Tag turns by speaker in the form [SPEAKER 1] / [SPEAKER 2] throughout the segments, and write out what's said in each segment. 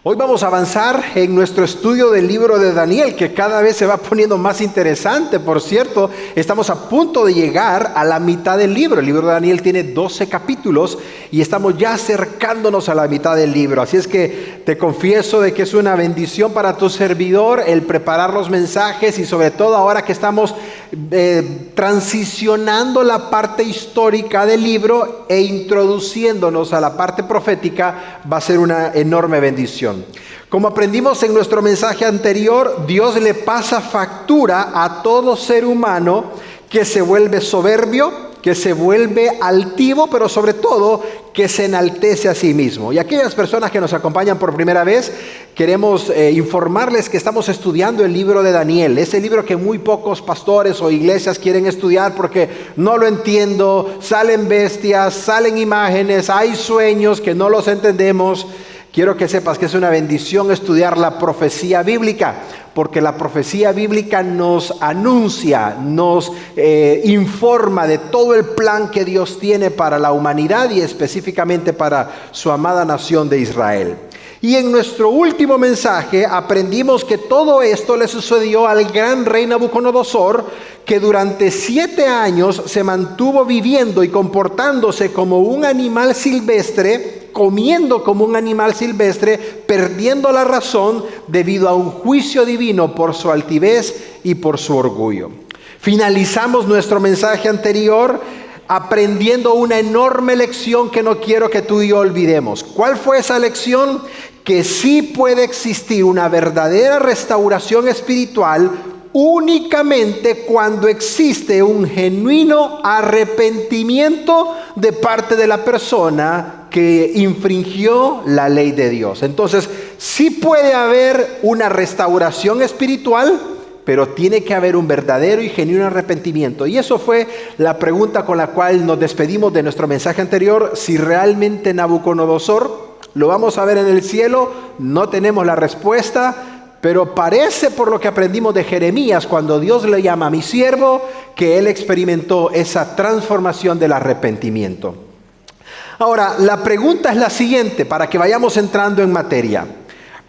[SPEAKER 1] Hoy vamos a avanzar en nuestro estudio del libro de Daniel, que cada vez se va poniendo más interesante. Por cierto, estamos a punto de llegar a la mitad del libro. El libro de Daniel tiene 12 capítulos y estamos ya acercándonos a la mitad del libro. Así es que te confieso de que es una bendición para tu servidor el preparar los mensajes y sobre todo ahora que estamos transicionando la parte histórica del libro e introduciéndonos a la parte profética, va a ser una enorme bendición. Como aprendimos en nuestro mensaje anterior, Dios le pasa factura a todo ser humano que se vuelve soberbio, que se vuelve altivo, pero sobre todo que se enaltece a sí mismo. Y aquellas personas que nos acompañan por primera vez, queremos informarles que estamos estudiando el libro de Daniel. Ese libro que muy pocos pastores o iglesias quieren estudiar porque no lo entiendo, salen bestias, salen imágenes, hay sueños que no los entendemos. Quiero que sepas que es una bendición estudiar la profecía bíblica, porque la profecía bíblica nos anuncia, nos informa de todo el plan que Dios tiene para la humanidad y específicamente para su amada nación de Israel. Y en nuestro último mensaje aprendimos que todo esto le sucedió al gran rey Nabucodonosor, que durante 7 años se mantuvo viviendo y comportándose como un animal silvestre, comiendo como un animal silvestre, perdiendo la razón debido a un juicio divino por su altivez y por su orgullo. Finalizamos nuestro mensaje anterior aprendiendo una enorme lección que no quiero que tú y yo olvidemos. ¿Cuál fue esa lección? Que sí puede existir una verdadera restauración espiritual únicamente cuando existe un genuino arrepentimiento de parte de la persona que infringió la ley de Dios. Entonces, sí puede haber una restauración espiritual, pero tiene que haber un verdadero y genuino arrepentimiento. Y eso fue la pregunta con la cual nos despedimos de nuestro mensaje anterior. Si realmente Nabucodonosor lo vamos a ver en el cielo, no tenemos la respuesta. Pero parece, por lo que aprendimos de Jeremías, cuando Dios le llama a mi siervo, que él experimentó esa transformación del arrepentimiento. Ahora, la pregunta es la siguiente, para que vayamos entrando en materia.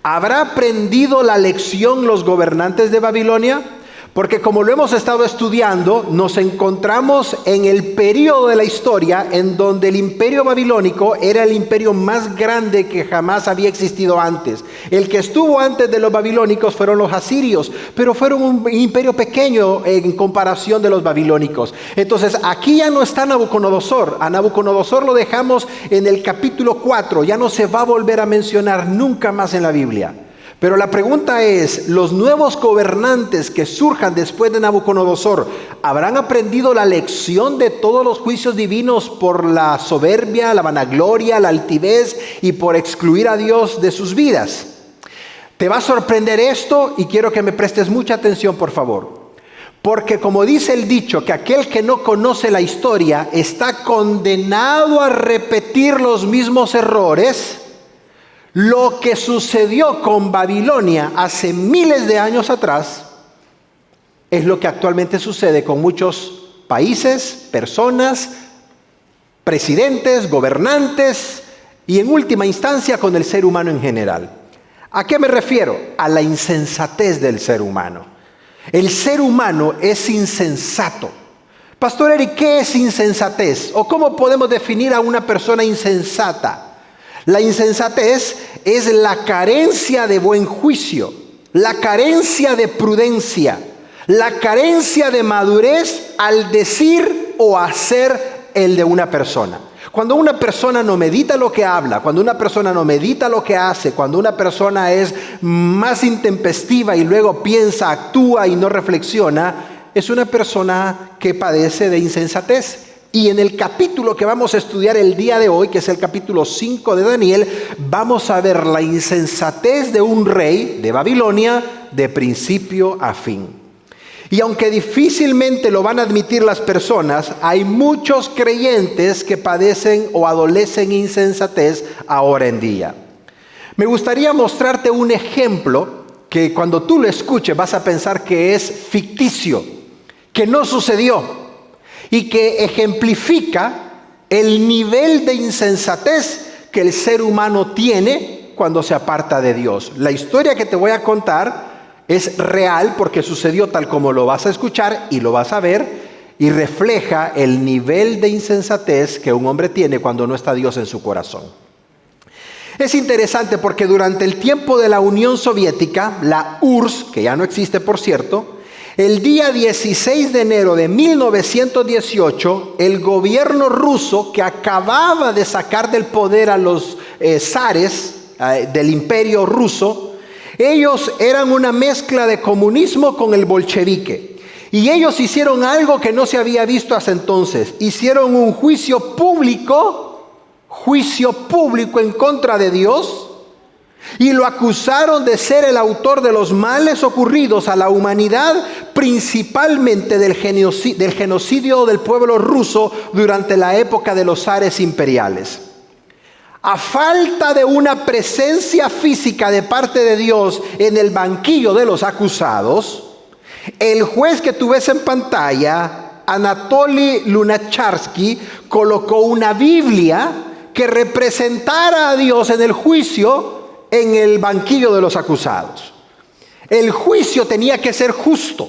[SPEAKER 1] ¿Habrá aprendido la lección los gobernantes de Babilonia? Porque como lo hemos estado estudiando, nos encontramos en el periodo de la historia en donde el imperio babilónico era el imperio más grande que jamás había existido antes. El que estuvo antes de los babilónicos fueron los asirios, pero fueron un imperio pequeño en comparación de los babilónicos. Entonces aquí ya no está Nabucodonosor. A Nabucodonosor lo dejamos en el capítulo 4, ya no se va a volver a mencionar nunca más en la Biblia. Pero la pregunta es, ¿los nuevos gobernantes que surjan después de Nabucodonosor habrán aprendido la lección de todos los juicios divinos por la soberbia, la vanagloria, la altivez y por excluir a Dios de sus vidas? Te va a sorprender esto y quiero que me prestes mucha atención, por favor. Porque como dice el dicho, que aquel que no conoce la historia está condenado a repetir los mismos errores. Lo que sucedió con Babilonia hace miles de años atrás es lo que actualmente sucede con muchos países, personas, presidentes, gobernantes y en última instancia con el ser humano en general. ¿A qué me refiero? A la insensatez del ser humano. El ser humano es insensato. Pastor Eric, ¿qué es insensatez? ¿O cómo podemos definir a una persona insensata? La insensatez es la carencia de buen juicio, la carencia de prudencia, la carencia de madurez al decir o hacer el de una persona. Cuando una persona no medita lo que habla, cuando una persona no medita lo que hace, cuando una persona es más intempestiva y luego piensa, actúa y no reflexiona, es una persona que padece de insensatez. Y en el capítulo que vamos a estudiar el día de hoy, que es el capítulo 5 de Daniel, vamos a ver la insensatez de un rey de Babilonia de principio a fin. Y aunque difícilmente lo van a admitir las personas, hay muchos creyentes que padecen o adolecen insensatez ahora en día. Me gustaría mostrarte un ejemplo que cuando tú lo escuches vas a pensar que es ficticio, que no sucedió. Y que ejemplifica el nivel de insensatez que el ser humano tiene cuando se aparta de Dios. La historia que te voy a contar es real porque sucedió tal como lo vas a escuchar y lo vas a ver, y refleja el nivel de insensatez que un hombre tiene cuando no está Dios en su corazón. Es interesante porque durante el tiempo de la Unión Soviética, la URSS, que ya no existe por cierto, el día 16 de enero de 1918, el gobierno ruso, que acababa de sacar del poder a los zares del imperio ruso, ellos eran una mezcla de comunismo con el bolchevique. Y ellos hicieron algo que no se había visto hasta entonces. Hicieron un juicio público en contra de Dios, y lo acusaron de ser el autor de los males ocurridos a la humanidad, principalmente del genocidio del pueblo ruso durante la época de los zares imperiales. A falta de una presencia física de parte de Dios en el banquillo de los acusados, el juez que tú ves en pantalla, Anatoly Lunacharsky, colocó una Biblia que representara a Dios en el juicio en el banquillo de los acusados. El juicio tenía que ser justo.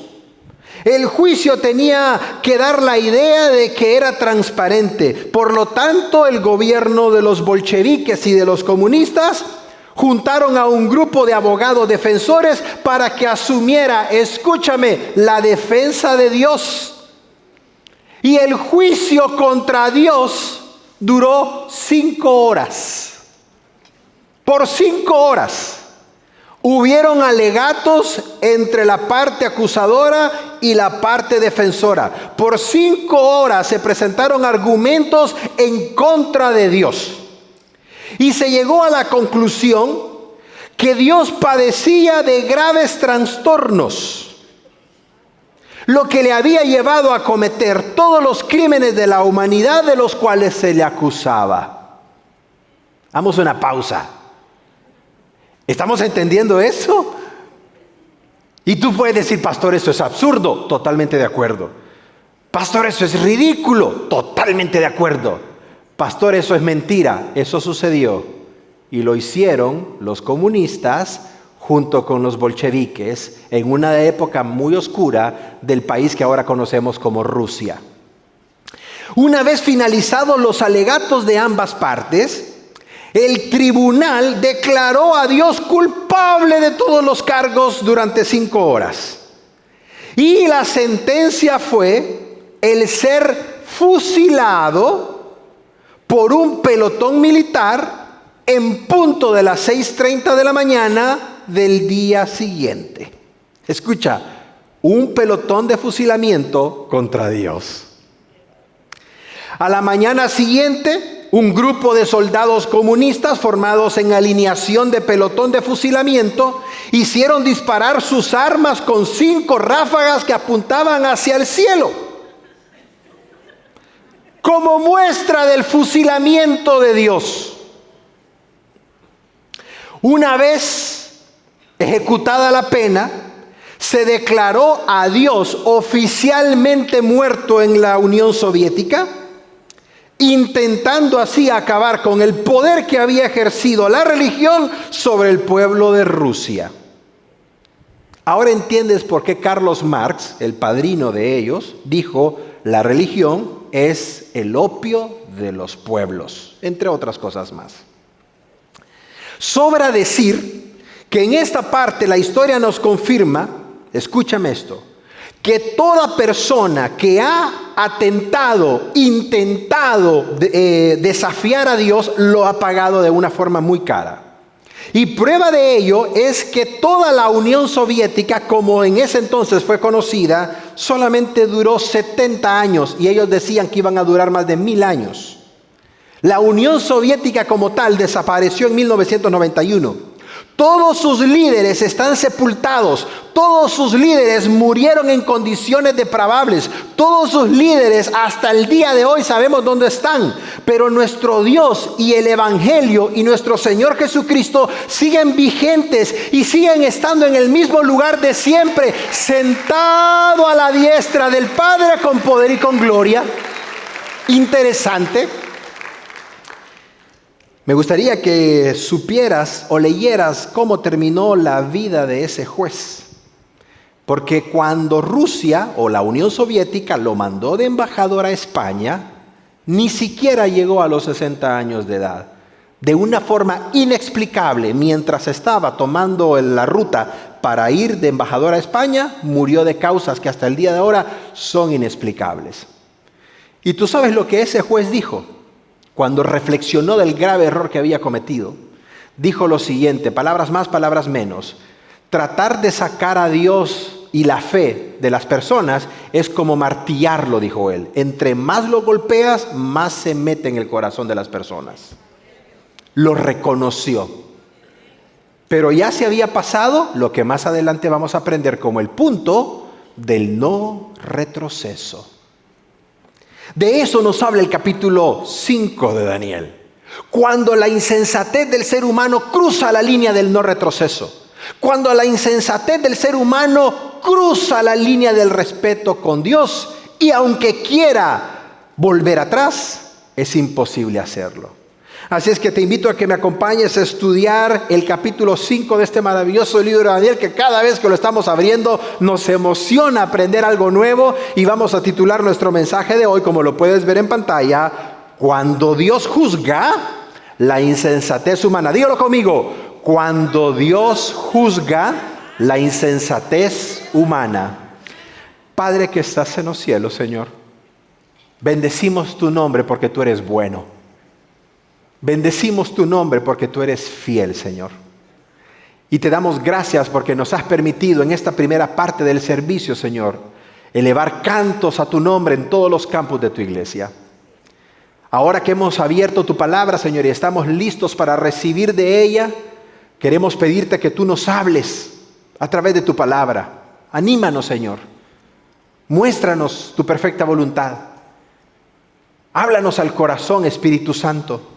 [SPEAKER 1] El juicio tenía que dar la idea de que era transparente. Por lo tanto, el gobierno de los bolcheviques y de los comunistas juntaron a un grupo de abogados defensores para que asumiera, escúchame, la defensa de Dios. Y el juicio contra Dios duró 5 horas. Por 5 horas hubieron alegatos entre la parte acusadora y la parte defensora. Por 5 horas se presentaron argumentos en contra de Dios. Y se llegó a la conclusión que Dios padecía de graves trastornos, lo que le había llevado a cometer todos los crímenes de la humanidad de los cuales se le acusaba. Hagamos una pausa. ¿Estamos entendiendo eso? Y tú puedes decir, pastor, eso es absurdo. Totalmente de acuerdo. Pastor, eso es ridículo. Totalmente de acuerdo. Pastor, eso es mentira. Eso sucedió. Y lo hicieron los comunistas junto con los bolcheviques en una época muy oscura del país que ahora conocemos como Rusia. Una vez finalizados los alegatos de ambas partes, el tribunal declaró a Dios culpable de todos los cargos durante 5 horas. Y la sentencia fue el ser fusilado por un pelotón militar en punto de las 6:30 de la mañana del día siguiente. Escucha, un pelotón de fusilamiento contra Dios. A la mañana siguiente, un grupo de soldados comunistas formados en alineación de pelotón de fusilamiento hicieron disparar sus armas con 5 ráfagas que apuntaban hacia el cielo, como muestra del fusilamiento de Dios. Una vez ejecutada la pena, se declaró a Dios oficialmente muerto en la Unión Soviética, intentando así acabar con el poder que había ejercido la religión sobre el pueblo de Rusia. Ahora entiendes por qué Carlos Marx, el padrino de ellos, dijo: la religión es el opio de los pueblos, entre otras cosas más. Sobra decir que en esta parte la historia nos confirma, escúchame esto, que toda persona que ha intentado desafiar a Dios, lo ha pagado de una forma muy cara. Y prueba de ello es que toda la Unión Soviética, como en ese entonces fue conocida, solamente duró 70 años y ellos decían que iban a durar más de 1000 años. La Unión Soviética como tal desapareció en 1991. Todos sus líderes están sepultados, todos sus líderes murieron en condiciones depravables, todos sus líderes hasta el día de hoy sabemos dónde están, pero nuestro Dios y el Evangelio y nuestro Señor Jesucristo siguen vigentes y siguen estando en el mismo lugar de siempre, sentado a la diestra del Padre con poder y con gloria. Interesante. Me gustaría que supieras o leyeras cómo terminó la vida de ese juez. Porque cuando Rusia o la Unión Soviética lo mandó de embajador a España, ni siquiera llegó a los 60 años de edad. De una forma inexplicable, mientras estaba tomando la ruta para ir de embajador a España, murió de causas que hasta el día de ahora son inexplicables. Y tú sabes lo que ese juez dijo cuando reflexionó del grave error que había cometido. Dijo lo siguiente, palabras más, palabras menos: tratar de sacar a Dios y la fe de las personas es como martillarlo, dijo él. Entre más lo golpeas, más se mete en el corazón de las personas. Lo reconoció. Pero ya se había pasado lo que más adelante vamos a aprender como el punto del no retroceso. De eso nos habla el capítulo 5 de Daniel. Cuando la insensatez del ser humano cruza la línea del no retroceso. Cuando la insensatez del ser humano cruza la línea del respeto con Dios y aunque quiera volver atrás, es imposible hacerlo. Así es que te invito a que me acompañes a estudiar el capítulo 5 de este maravilloso libro de Daniel, que cada vez que lo estamos abriendo nos emociona aprender algo nuevo, y vamos a titular nuestro mensaje de hoy, como lo puedes ver en pantalla, Cuando Dios juzga la insensatez humana. Dígalo conmigo: cuando Dios juzga la insensatez humana. Padre que estás en los cielos, Señor, bendecimos tu nombre porque tú eres bueno. Bendecimos tu nombre porque tú eres fiel, Señor. Y te damos gracias porque nos has permitido en esta primera parte del servicio, Señor, elevar cantos a tu nombre en todos los campos de tu iglesia. Ahora que hemos abierto tu palabra, Señor, y estamos listos para recibir de ella, queremos pedirte que tú nos hables a través de tu palabra. Anímanos, Señor. Muéstranos tu perfecta voluntad. Háblanos al corazón, Espíritu Santo.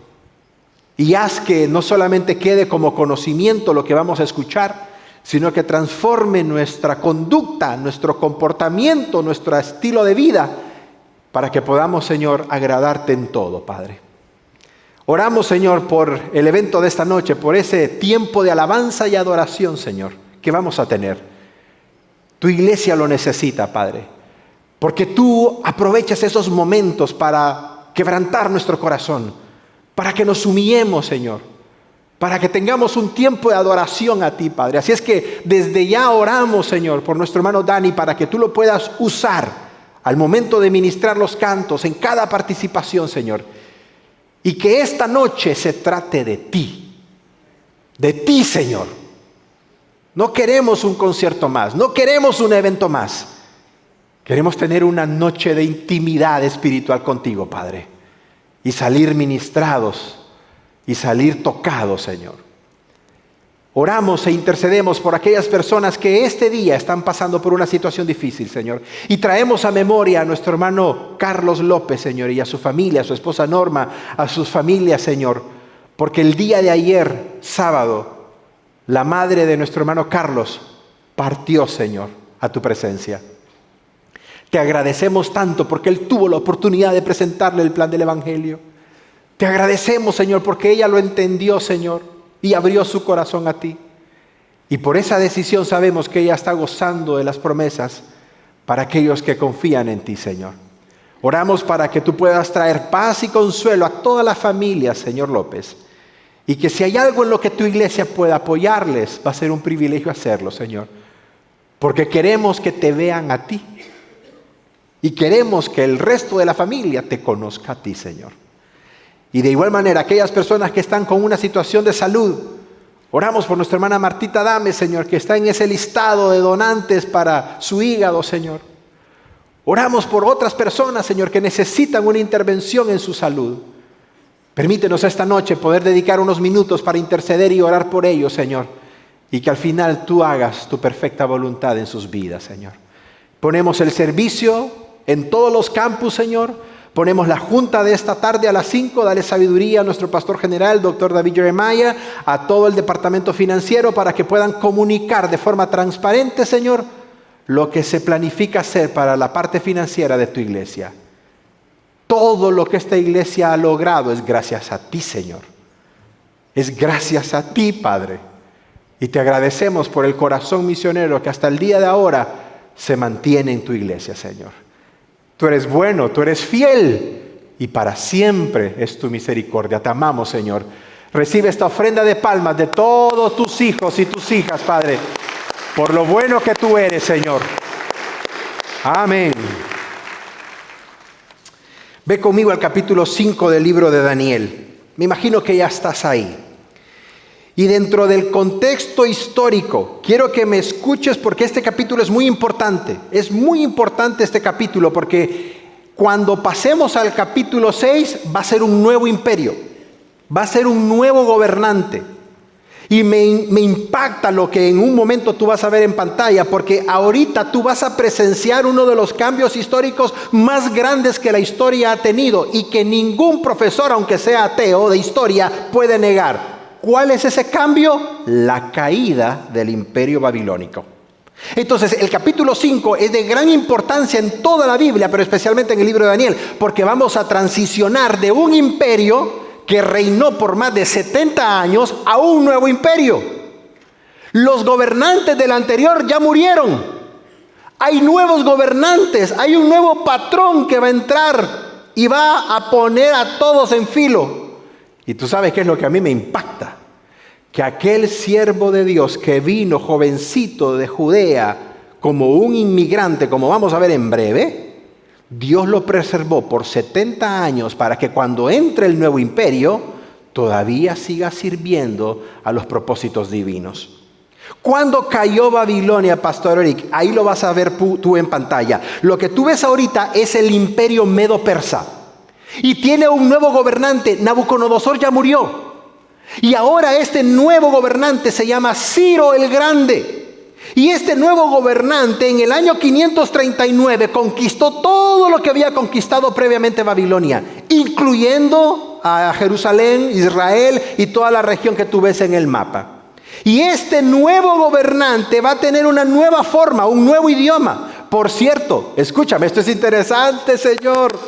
[SPEAKER 1] Y haz que no solamente quede como conocimiento lo que vamos a escuchar, sino que transforme nuestra conducta, nuestro comportamiento, nuestro estilo de vida, para que podamos, Señor, agradarte en todo, Padre. Oramos, Señor, por el evento de esta noche, por ese tiempo de alabanza y adoración, Señor, que vamos a tener. Tu iglesia lo necesita, Padre, porque tú aprovechas esos momentos para quebrantar nuestro corazón, para que nos humillemos, Señor, para que tengamos un tiempo de adoración a ti, Padre. Así es que desde ya oramos, Señor, por nuestro hermano Dani, para que tú lo puedas usar al momento de ministrar los cantos, en cada participación, Señor. Y que esta noche se trate de ti, Señor. No queremos un concierto más, no queremos un evento más. Queremos tener una noche de intimidad espiritual contigo, Padre. Y salir ministrados y salir tocados, Señor. Oramos e intercedemos por aquellas personas que este día están pasando por una situación difícil, Señor. Y traemos a memoria a nuestro hermano Carlos López, Señor, y a su familia, a su esposa Norma, a sus familias, Señor. Porque el día de ayer, sábado, la madre de nuestro hermano Carlos partió, Señor, a tu presencia. Te agradecemos tanto porque él tuvo la oportunidad de presentarle el plan del Evangelio. Te agradecemos, Señor, porque ella lo entendió, Señor, y abrió su corazón a ti. Y por esa decisión sabemos que ella está gozando de las promesas para aquellos que confían en ti, Señor. Oramos para que tú puedas traer paz y consuelo a toda la familia, Señor López. Y que si hay algo en lo que tu iglesia pueda apoyarles, va a ser un privilegio hacerlo, Señor. Porque queremos que te vean a ti. Y queremos que el resto de la familia te conozca a ti, Señor. Y de igual manera, aquellas personas que están con una situación de salud, oramos por nuestra hermana Martita Dame, Señor, que está en ese listado de donantes para su hígado, Señor. Oramos por otras personas, Señor, que necesitan una intervención en su salud. Permítenos esta noche poder dedicar unos minutos para interceder y orar por ellos, Señor. Y que al final tú hagas tu perfecta voluntad en sus vidas, Señor. Ponemos el servicio en todos los campus, Señor. Ponemos la junta de esta tarde a las 5. Dale sabiduría a nuestro pastor general, doctor David Jeremiah, a todo el departamento financiero para que puedan comunicar de forma transparente, Señor, lo que se planifica hacer para la parte financiera de tu iglesia. Todo lo que esta iglesia ha logrado es gracias a ti, Señor. Es gracias a ti, Padre. Y te agradecemos por el corazón misionero que hasta el día de ahora se mantiene en tu iglesia, Señor. Tú eres bueno, tú eres fiel y para siempre es tu misericordia. Te amamos, Señor. Recibe esta ofrenda de palmas de todos tus hijos y tus hijas, Padre, por lo bueno que tú eres, Señor. Amén. Ve conmigo al capítulo 5 del libro de Daniel. Me imagino que ya estás ahí. Y dentro del contexto histórico, quiero que me escuches porque este capítulo es muy importante. Es muy importante este capítulo porque cuando pasemos al capítulo 6 va a ser un nuevo imperio. Va a ser un nuevo gobernante. Y me impacta lo que en un momento tú vas a ver en pantalla, porque ahorita tú vas a presenciar uno de los cambios históricos más grandes que la historia ha tenido y que ningún profesor, aunque sea ateo de historia, puede negar. ¿Cuál es ese cambio? La caída del imperio babilónico. Entonces, el capítulo 5 es de gran importancia en toda la Biblia, pero especialmente en el libro de Daniel, porque vamos a transicionar de un imperio que reinó por más de 70 años a un nuevo imperio. Los gobernantes del anterior ya murieron. Hay nuevos gobernantes, hay un nuevo patrón que va a entrar y va a poner a todos en filo. Y tú sabes qué es lo que a mí me impacta. Que aquel siervo de Dios que vino jovencito de Judea como un inmigrante, como vamos a ver en breve, Dios lo preservó por 70 años para que cuando entre el nuevo imperio todavía siga sirviendo a los propósitos divinos. ¿Cuándo cayó Babilonia, Pastor Eric? Ahí lo vas a ver tú en pantalla. Lo que tú ves ahorita es el imperio medo-persa. Y tiene un nuevo gobernante. Nabucodonosor ya murió. Y ahora este nuevo gobernante se llama Ciro el Grande. Y este nuevo gobernante en el año 539 conquistó todo lo que había conquistado previamente Babilonia, incluyendo a Jerusalén, Israel y toda la región que tú ves en el mapa. Y este nuevo gobernante va a tener una nueva forma, un nuevo idioma. Por cierto, escúchame, esto es interesante, Señor.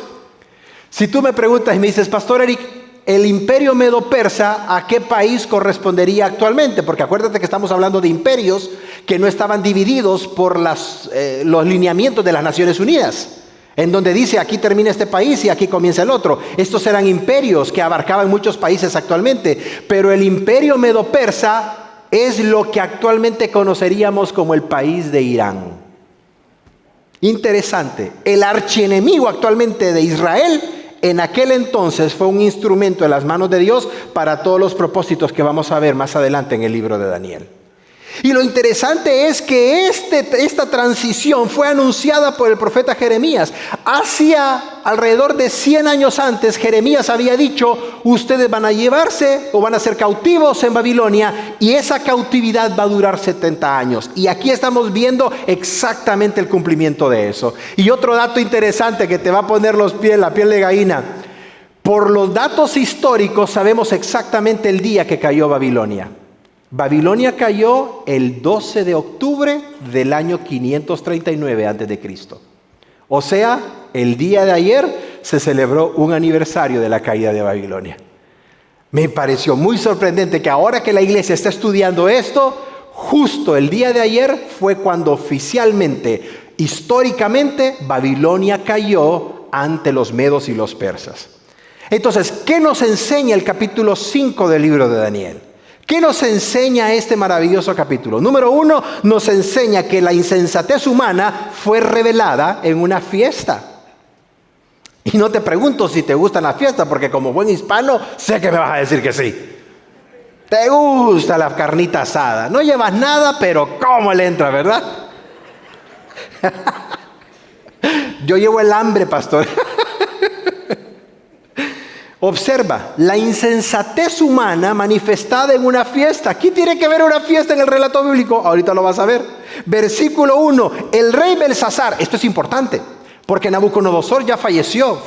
[SPEAKER 1] Si tú me preguntas y me dices, Pastor Eric, ¿el imperio medo-persa a qué país correspondería actualmente? Porque acuérdate que estamos hablando de imperios que no estaban divididos por los lineamientos de las Naciones Unidas, en donde dice aquí termina este país y aquí comienza el otro. Estos eran imperios que abarcaban muchos países actualmente, pero el imperio medo-persa es lo que actualmente conoceríamos como el país de Irán. Interesante, el archienemigo actualmente de Israel en aquel entonces fue un instrumento en las manos de Dios para todos los propósitos que vamos a ver más adelante en el libro de Daniel. Y lo interesante es que esta transición fue anunciada por el profeta Jeremías. Hacia alrededor de 100 años antes, Jeremías había dicho, ustedes van a llevarse o van a ser cautivos en Babilonia y esa cautividad va a durar 70 años. Y aquí estamos viendo exactamente el cumplimiento de eso. Y otro dato interesante que te va a poner la piel de gallina. Por los datos históricos sabemos exactamente el día que cayó Babilonia. Babilonia cayó el 12 de octubre del año 539 a.C. O sea, el día de ayer se celebró un aniversario de la caída de Babilonia. Me pareció muy sorprendente que ahora que la iglesia está estudiando esto, justo el día de ayer fue cuando oficialmente, históricamente, Babilonia cayó ante los medos y los persas. Entonces, ¿qué nos enseña el capítulo 5 del libro de Daniel? ¿Qué nos enseña este maravilloso capítulo? Número 1, nos enseña que la insensatez humana fue revelada en una fiesta. Y no te pregunto si te gusta la fiesta, porque como buen hispano, sé que me vas a decir que sí. Te gusta la carnita asada. No llevas nada, pero ¿cómo le entra, verdad? Yo llevo el hambre, pastor. Observa, la insensatez humana manifestada en una fiesta. ¿Qué tiene que ver una fiesta en el relato bíblico? Ahorita lo vas a ver. Versículo 1, el rey Belsasar, esto es importante, porque Nabucodonosor ya falleció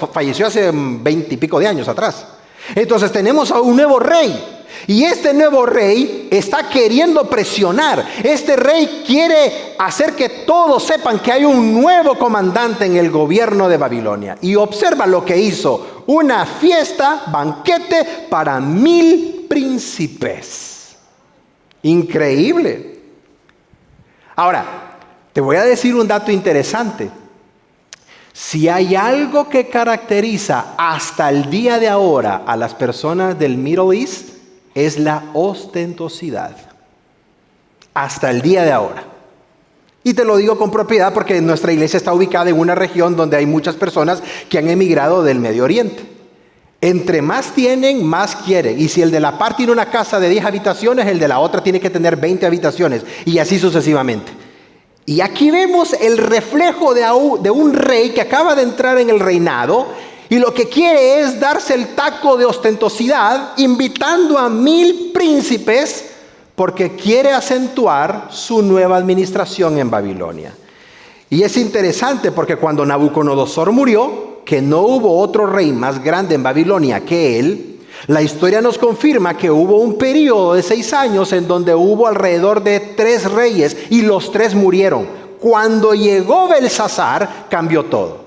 [SPEAKER 1] hace 20 y pico de años atrás. Entonces tenemos a un nuevo rey. Y este nuevo rey está queriendo presionar. Este rey quiere hacer que todos sepan que hay un nuevo comandante en el gobierno de Babilonia. Y observa lo que hizo. Una fiesta, banquete para 1000 príncipes. Increíble. Ahora, te voy a decir un dato interesante. Si hay algo que caracteriza hasta el día de ahora a las personas del Middle East, es la ostentosidad. Hasta el día de ahora. Y te lo digo con propiedad porque nuestra iglesia está ubicada en una región donde hay muchas personas que han emigrado del Medio Oriente. Entre más tienen, más quieren. Y si el de la par tiene una casa de 10 habitaciones, el de la otra tiene que tener 20 habitaciones. Y así sucesivamente. Y aquí vemos el reflejo de un rey que acaba de entrar en el reinado y lo que quiere es darse el taco de ostentosidad, invitando a 1000 príncipes porque quiere acentuar su nueva administración en Babilonia. Y es interesante porque cuando Nabucodonosor murió, que no hubo otro rey más grande en Babilonia que él, la historia nos confirma que hubo un periodo de 6 años en donde hubo alrededor de 3 reyes y los 3 murieron. Cuando llegó Belsasar, cambió todo.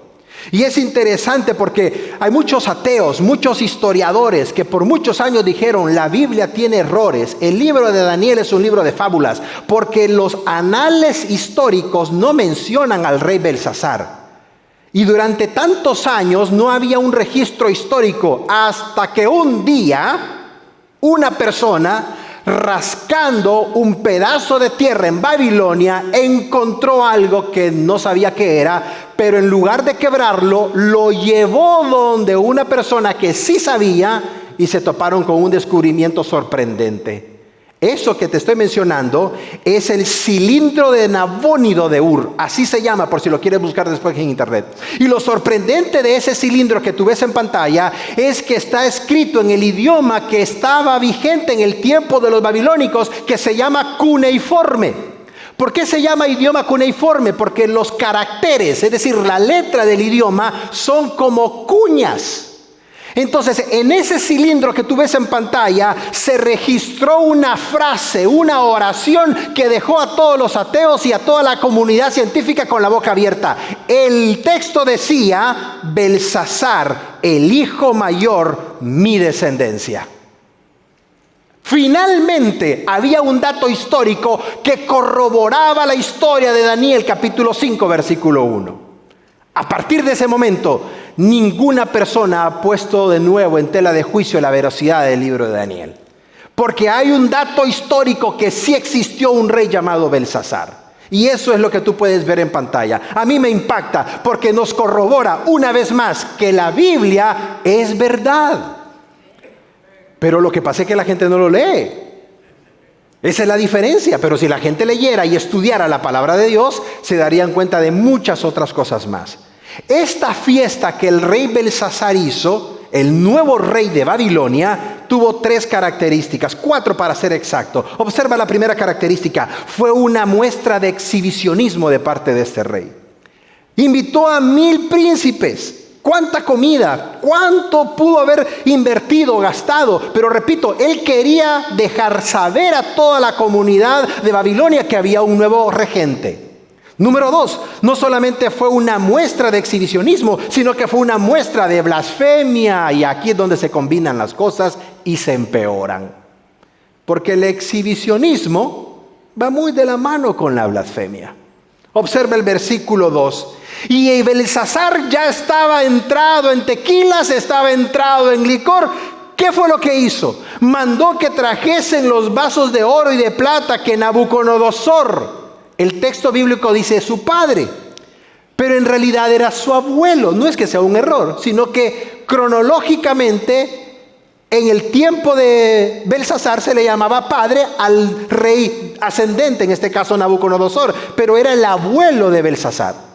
[SPEAKER 1] Y es interesante porque hay muchos ateos, muchos historiadores que por muchos años dijeron la Biblia tiene errores. El libro de Daniel es un libro de fábulas porque los anales históricos no mencionan al rey Belsasar. Y durante tantos años no había un registro histórico hasta que un día una persona rascando un pedazo de tierra en Babilonia encontró algo que no sabía qué era, pero en lugar de quebrarlo, lo llevó donde una persona que sí sabía y se toparon con un descubrimiento sorprendente. Eso que te estoy mencionando es el cilindro de Nabónido de Ur, así se llama por si lo quieres buscar después en internet. Y lo sorprendente de ese cilindro que tú ves en pantalla es que está escrito en el idioma que estaba vigente en el tiempo de los babilónicos, que se llama cuneiforme. ¿Por qué se llama idioma cuneiforme? Porque los caracteres, es decir, la letra del idioma, son como cuñas. Entonces, en ese cilindro que tú ves en pantalla, se registró una frase, una oración que dejó a todos los ateos y a toda la comunidad científica con la boca abierta. El texto decía: Belsasar, el hijo mayor, mi descendencia. Finalmente, había un dato histórico que corroboraba la historia de Daniel, capítulo 5, versículo 1. A partir de ese momento, ninguna persona ha puesto de nuevo en tela de juicio la veracidad del libro de Daniel. Porque hay un dato histórico que sí existió un rey llamado Belsasar. Y eso es lo que tú puedes ver en pantalla. A mí me impacta porque nos corrobora una vez más que la Biblia es verdad. Pero lo que pasa es que la gente no lo lee. Esa es la diferencia. Pero si la gente leyera y estudiara la palabra de Dios, se darían cuenta de muchas otras cosas más. Esta fiesta que el rey Belsasar hizo, el nuevo rey de Babilonia, tuvo 3 características, 4 para ser exacto. Observa la primera característica: fue una muestra de exhibicionismo de parte de este rey. Invitó a 1000 príncipes. ¿Cuánta comida? ¿Cuánto pudo haber invertido, gastado? Pero repito, él quería dejar saber a toda la comunidad de Babilonia que había un nuevo regente. Número 2, no solamente fue una muestra de exhibicionismo, sino que fue una muestra de blasfemia. Y aquí es donde se combinan las cosas y se empeoran. Porque el exhibicionismo va muy de la mano con la blasfemia. Observa el versículo 2. Y Belsasar ya estaba entrado en tequilas, estaba entrado en licor. ¿Qué fue lo que hizo? Mandó que trajesen los vasos de oro y de plata que Nabucodonosor, el texto bíblico dice su padre, pero en realidad era su abuelo. No es que sea un error, sino que cronológicamente en el tiempo de Belsasar se le llamaba padre al rey ascendente, en este caso Nabucodonosor, pero era el abuelo de Belsasar.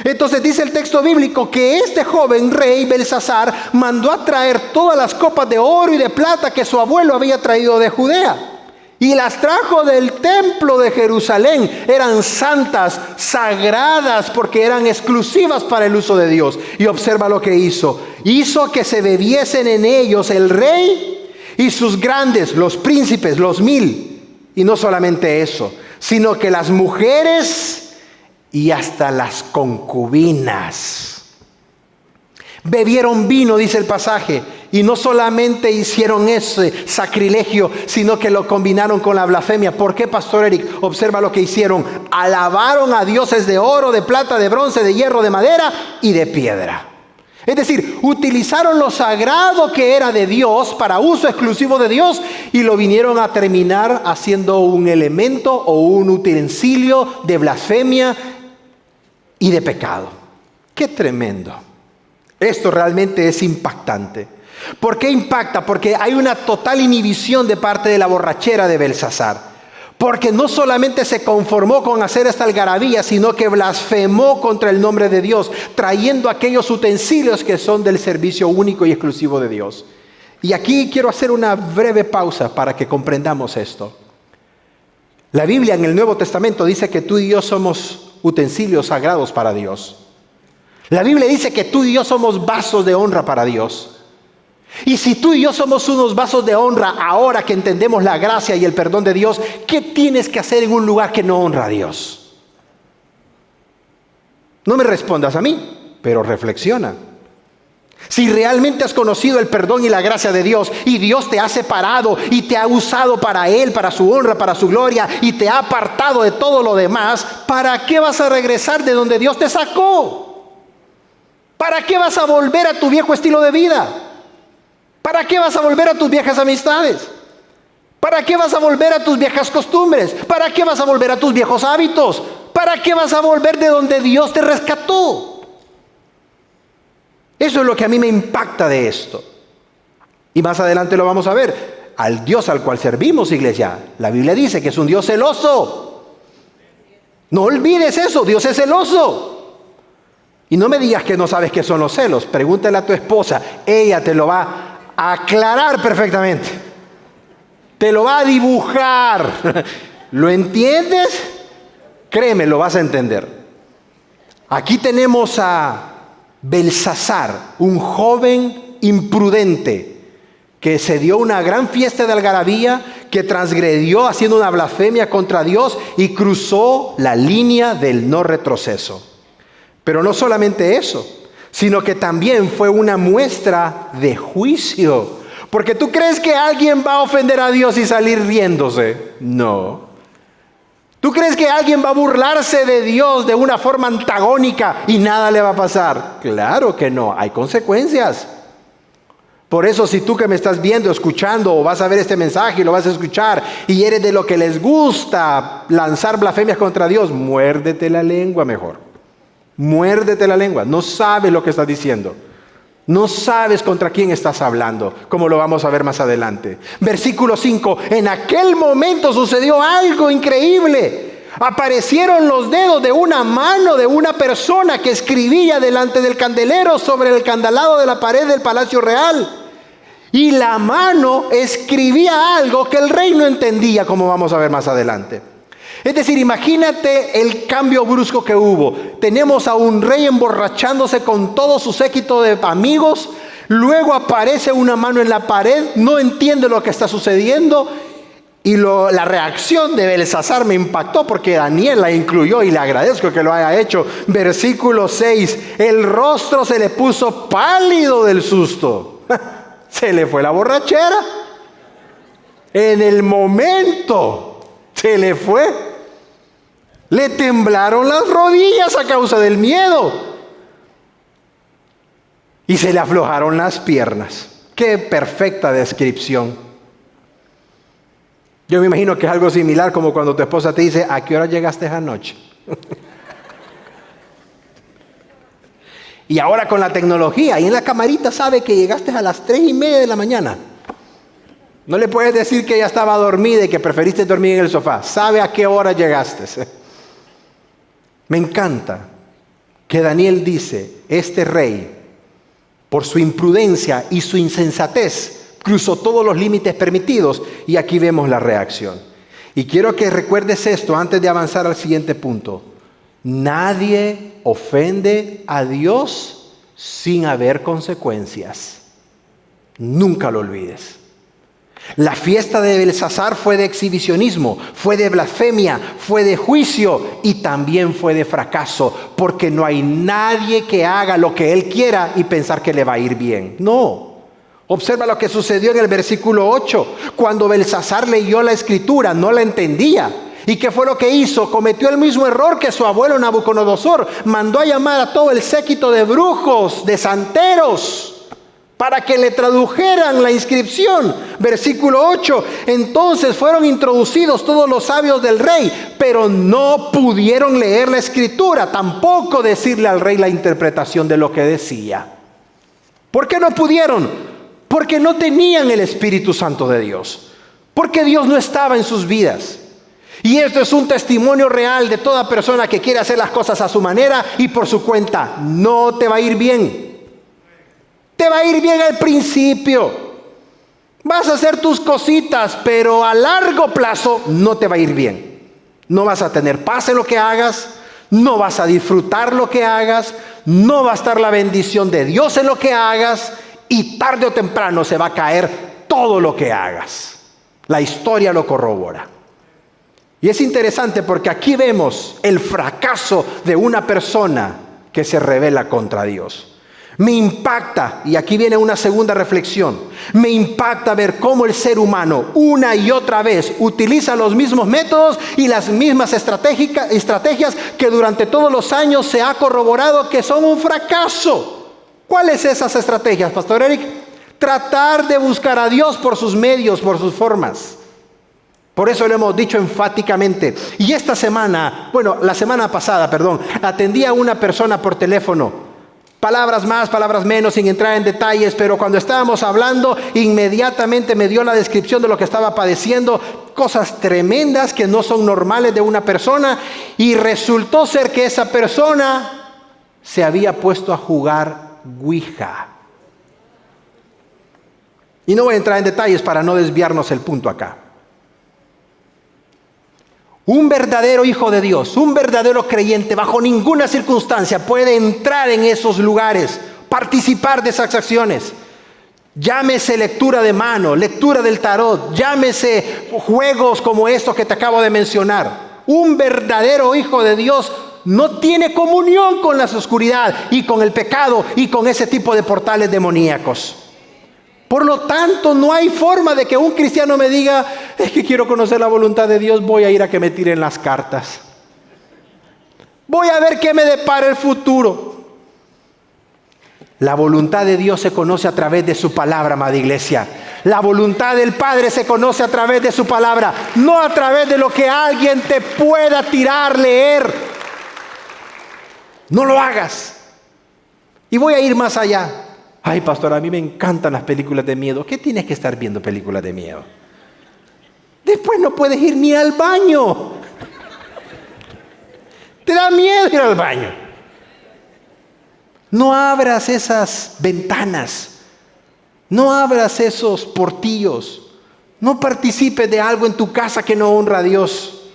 [SPEAKER 1] Entonces dice el texto bíblico que este joven rey Belsasar mandó a traer todas las copas de oro y de plata que su abuelo había traído de Judea. Y las trajo del templo de Jerusalén. Eran santas, sagradas, porque eran exclusivas para el uso de Dios. Y observa lo que hizo. Hizo que se bebiesen en ellos el rey y sus grandes, los príncipes, los 1000. Y no solamente eso, sino que las mujeres y hasta las concubinas. Bebieron vino, dice el pasaje, y no solamente hicieron ese sacrilegio, sino que lo combinaron con la blasfemia. ¿Por qué, Pastor Eric? Observa lo que hicieron. Alabaron a dioses de oro, de plata, de bronce, de hierro, de madera y de piedra. Es decir, utilizaron lo sagrado que era de Dios para uso exclusivo de Dios y lo vinieron a terminar haciendo un elemento o un utensilio de blasfemia y de pecado. ¡Qué tremendo! Esto realmente es impactante. ¿Por qué impacta? Porque hay una total inhibición de parte de la borrachera de Belsasar. Porque no solamente se conformó con hacer esta algarabía, sino que blasfemó contra el nombre de Dios, trayendo aquellos utensilios que son del servicio único y exclusivo de Dios. Y aquí quiero hacer una breve pausa para que comprendamos esto. La Biblia en el Nuevo Testamento dice que tú y yo somos utensilios sagrados para Dios. La Biblia dice que tú y yo somos vasos de honra para Dios. Y si tú y yo somos unos vasos de honra, ahora que entendemos la gracia y el perdón de Dios, ¿qué tienes que hacer en un lugar que no honra a Dios? No me respondas a mí, pero reflexiona. Si realmente has conocido el perdón y la gracia de Dios, y Dios te ha separado y te ha usado para Él, para su honra, para su gloria, y te ha apartado de todo lo demás, ¿para qué vas a regresar de donde Dios te sacó? ¿Para qué vas a volver a tu viejo estilo de vida? ¿Para qué vas a volver a tus viejas amistades? ¿Para qué vas a volver a tus viejas costumbres? ¿Para qué vas a volver a tus viejos hábitos? ¿Para qué vas a volver de donde Dios te rescató? Eso es lo que a mí me impacta de esto. Y más adelante lo vamos a ver. Al Dios al cual servimos, iglesia, la Biblia dice que es un Dios celoso. No olvides eso, Dios es celoso. Y no me digas que no sabes qué son los celos. Pregúntale a tu esposa, ella te lo va a aclarar perfectamente. Te lo va a dibujar. ¿Lo entiendes? Créeme, lo vas a entender. Aquí tenemos a Belsasar, un joven imprudente que se dio una gran fiesta de algarabía, que transgredió haciendo una blasfemia contra Dios y cruzó la línea del no retroceso. Pero no solamente eso, sino que también fue una muestra de juicio. Porque tú crees que alguien va a ofender a Dios y salir riéndose. No. ¿Tú crees que alguien va a burlarse de Dios de una forma antagónica y nada le va a pasar? Claro que no, hay consecuencias. Por eso, si tú que me estás viendo, escuchando, o vas a ver este mensaje y lo vas a escuchar, y eres de lo que les gusta lanzar blasfemias contra Dios, muérdete la lengua mejor. Muérdete la lengua. No sabes lo que estás diciendo. No sabes contra quién estás hablando, como lo vamos a ver más adelante. Versículo 5. En aquel momento sucedió algo increíble. Aparecieron los dedos de una mano de una persona que escribía delante del candelero sobre el candelado de la pared del palacio real. Y la mano escribía algo que el rey no entendía, como vamos a ver más adelante. Es decir, imagínate el cambio brusco que hubo. Tenemos a un rey emborrachándose con todo su séquito de amigos. Luego aparece una mano en la pared, no entiende lo que está sucediendo. Y la reacción de Belsasar me impactó porque Daniel la incluyó y le agradezco que lo haya hecho. Versículo 6. El rostro se le puso pálido del susto. Se le fue la borrachera. En el momento se le fue. Le temblaron las rodillas a causa del miedo. Y se le aflojaron las piernas. Qué perfecta descripción. Yo me imagino que es algo similar como cuando tu esposa te dice, ¿a qué hora llegaste anoche? Y ahora con la tecnología, ahí en la camarita sabe que llegaste a las 3:30 de la mañana. No le puedes decir que ella estaba dormida y que preferiste dormir en el sofá. Sabe a qué hora llegaste. Me encanta que Daniel dice, este rey, por su imprudencia y su insensatez, cruzó todos los límites permitidos, y aquí vemos la reacción. Y quiero que recuerdes esto antes de avanzar al siguiente punto. Nadie ofende a Dios sin haber consecuencias. Nunca lo olvides. La fiesta de Belsasar fue de exhibicionismo, fue de blasfemia, fue de juicio y también fue de fracaso, porque no hay nadie que haga lo que él quiera y pensar que le va a ir bien. No. Observa lo que sucedió en el versículo 8. Cuando Belsasar leyó la escritura, no la entendía. ¿Y qué fue lo que hizo? Cometió el mismo error que su abuelo Nabucodonosor. Mandó a llamar a todo el séquito de brujos, de santeros, para que le tradujeran la inscripción. Versículo 8. Entonces fueron introducidos todos los sabios del rey, pero no pudieron leer la escritura, tampoco decirle al rey la interpretación de lo que decía. ¿Por qué no pudieron? Porque no tenían el Espíritu Santo de Dios. Porque Dios no estaba en sus vidas. Y esto es un testimonio real de toda persona que quiere hacer las cosas a su manera y por su cuenta. No te va a ir bien. Te va a ir bien al principio. Vas a hacer tus cositas, pero a largo plazo no te va a ir bien. No vas a tener paz en lo que hagas, no vas a disfrutar lo que hagas, no va a estar la bendición de Dios en lo que hagas y tarde o temprano se va a caer todo lo que hagas. La historia lo corrobora. Y es interesante porque aquí vemos el fracaso de una persona que se rebela contra Dios. Me impacta, y aquí viene una segunda reflexión, me impacta ver cómo el ser humano una y otra vez utiliza los mismos métodos y las mismas estrategias que durante todos los años se ha corroborado que son un fracaso. ¿Cuáles son esas estrategias, Pastor Eric? Tratar de buscar a Dios por sus medios, por sus formas. Por eso lo hemos dicho enfáticamente. Y esta semana, la semana pasada, atendí a una persona por teléfono. Palabras más, palabras menos, sin entrar en detalles, pero cuando estábamos hablando, inmediatamente me dio la descripción de lo que estaba padeciendo, cosas tremendas que no son normales de una persona, y resultó ser que esa persona se había puesto a jugar Ouija. Y no voy a entrar en detalles para no desviarnos el punto acá. Un verdadero hijo de Dios, un verdadero creyente, bajo ninguna circunstancia puede entrar en esos lugares, participar de esas acciones. Llámese lectura de mano, lectura del tarot, llámese juegos como estos que te acabo de mencionar. Un verdadero hijo de Dios no tiene comunión con la oscuridad y con el pecado y con ese tipo de portales demoníacos. Por lo tanto, no hay forma de que un cristiano me diga, es que quiero conocer la voluntad de Dios, voy a ir a que me tiren las cartas. Voy a ver qué me depara el futuro. La voluntad de Dios se conoce a través de su palabra, amada iglesia. La voluntad del Padre se conoce a través de su palabra, no a través de lo que alguien te pueda tirar, leer. No lo hagas. Y voy a ir más allá. Ay, pastor, a mí me encantan las películas de miedo. ¿Qué tienes que estar viendo películas de miedo? Después no puedes ir ni al baño. Te da miedo ir al baño. No abras esas ventanas. No abras esos portillos. No participes de algo en tu casa que no honra a Dios.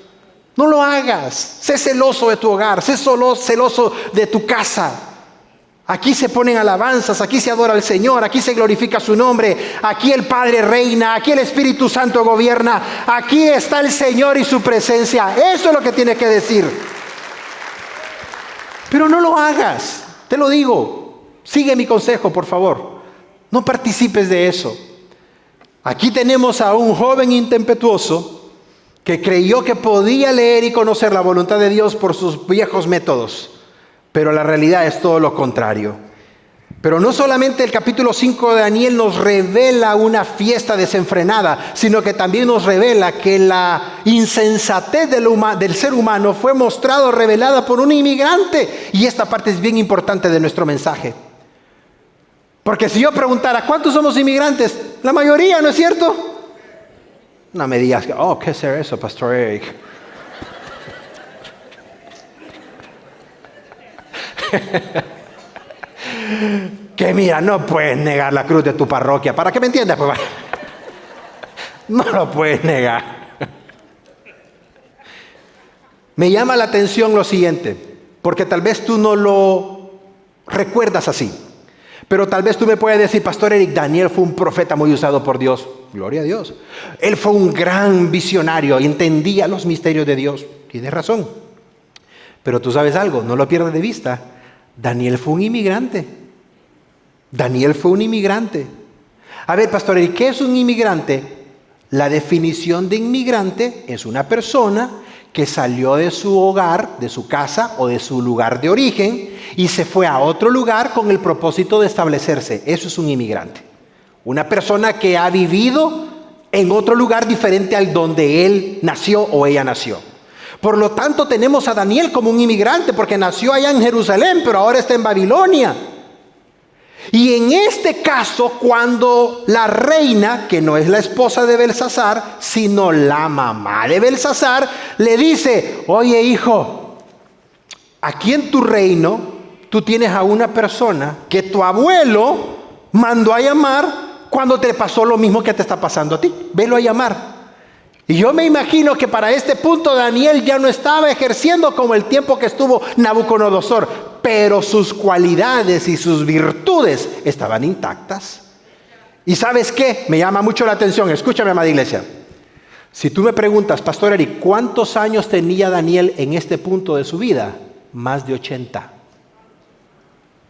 [SPEAKER 1] No lo hagas. Sé celoso de tu hogar. Sé celoso de tu casa. Aquí se ponen alabanzas, aquí se adora al Señor, aquí se glorifica su nombre, aquí el Padre reina, aquí el Espíritu Santo gobierna, aquí está el Señor y su presencia. Eso es lo que tiene que decir. Pero no lo hagas, te lo digo. Sigue mi consejo, por favor. No participes de eso. Aquí tenemos a un joven intempetuoso que creyó que podía leer y conocer la voluntad de Dios por sus viejos métodos. Pero la realidad es todo lo contrario. Pero no solamente el capítulo 5 de Daniel nos revela una fiesta desenfrenada, sino que también nos revela que la insensatez del ser humano fue revelada por un inmigrante. Y esta parte es bien importante de nuestro mensaje. Porque si yo preguntara, ¿cuántos somos inmigrantes? La mayoría, ¿no es cierto? No me digas, ¿qué es eso, Pastor Eric? Que mira, no puedes negar la cruz de tu parroquia. ¿Para que me entiendas? Pues, no lo puedes negar. Me llama la atención lo siguiente, porque tal vez tú no lo recuerdas así. Pero tal vez tú me puedes decir, Pastor Eric, Daniel fue un profeta muy usado por Dios. Gloria a Dios. Él fue un gran visionario y entendía los misterios de Dios. Tienes razón. Pero tú sabes algo, no lo pierdas de vista. Daniel fue un inmigrante. Daniel fue un inmigrante. A ver, Pastor Eric, ¿qué es un inmigrante? La definición de inmigrante es una persona que salió de su hogar, de su casa o de su lugar de origen y se fue a otro lugar con el propósito de establecerse. Eso es un inmigrante. Una persona que ha vivido en otro lugar diferente al donde él nació o ella nació. Por lo tanto, tenemos a Daniel como un inmigrante porque nació allá en Jerusalén, pero ahora está en Babilonia. Y en este caso, cuando la reina, que no es la esposa de Belsasar, sino la mamá de Belsasar, le dice, oye hijo, aquí en tu reino, tú tienes a una persona que tu abuelo mandó a llamar cuando te pasó lo mismo que te está pasando a ti. Velo a llamar. Y yo me imagino que para este punto Daniel ya no estaba ejerciendo como el tiempo que estuvo Nabucodonosor, pero sus cualidades y sus virtudes estaban intactas. ¿Y sabes qué? Me llama mucho la atención. Escúchame, amada iglesia. Si tú me preguntas, Pastor Eric, ¿cuántos años tenía Daniel en este punto de su vida? Más de 80.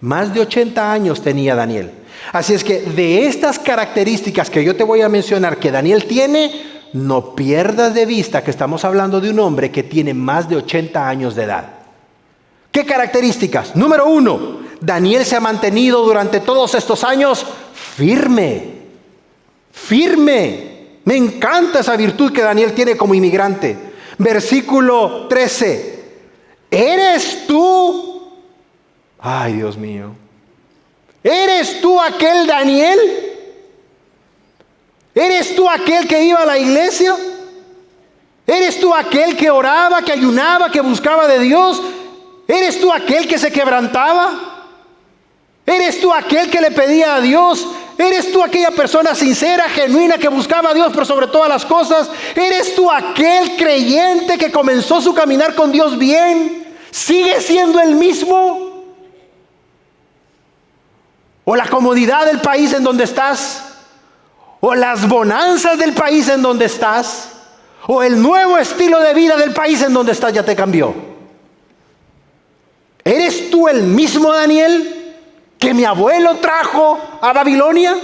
[SPEAKER 1] Más de 80 años tenía Daniel. Así es que de estas características que yo te voy a mencionar que Daniel tiene, no pierdas de vista que estamos hablando de un hombre que tiene más de 80 años de edad. ¿Qué características? Número 1, Daniel se ha mantenido durante todos estos años firme. Firme. Me encanta esa virtud que Daniel tiene como inmigrante. Versículo 13. ¿Eres tú? Ay, Dios mío. ¿Eres tú aquel Daniel? ¿Eres tú aquel que iba a la iglesia? ¿Eres tú aquel que oraba, que ayunaba, que buscaba de Dios? ¿Eres tú aquel que se quebrantaba? ¿Eres tú aquel que le pedía a Dios? ¿Eres tú aquella persona sincera, genuina, que buscaba a Dios por sobre todas las cosas? ¿Eres tú aquel creyente que comenzó su caminar con Dios bien? ¿Sigue siendo el mismo? ¿O la comodidad del país en donde estás? ¿O las bonanzas del país en donde estás? ¿O el nuevo estilo de vida del país en donde estás ya te cambió? ¿Eres tú el mismo Daniel que mi abuelo trajo a Babilonia?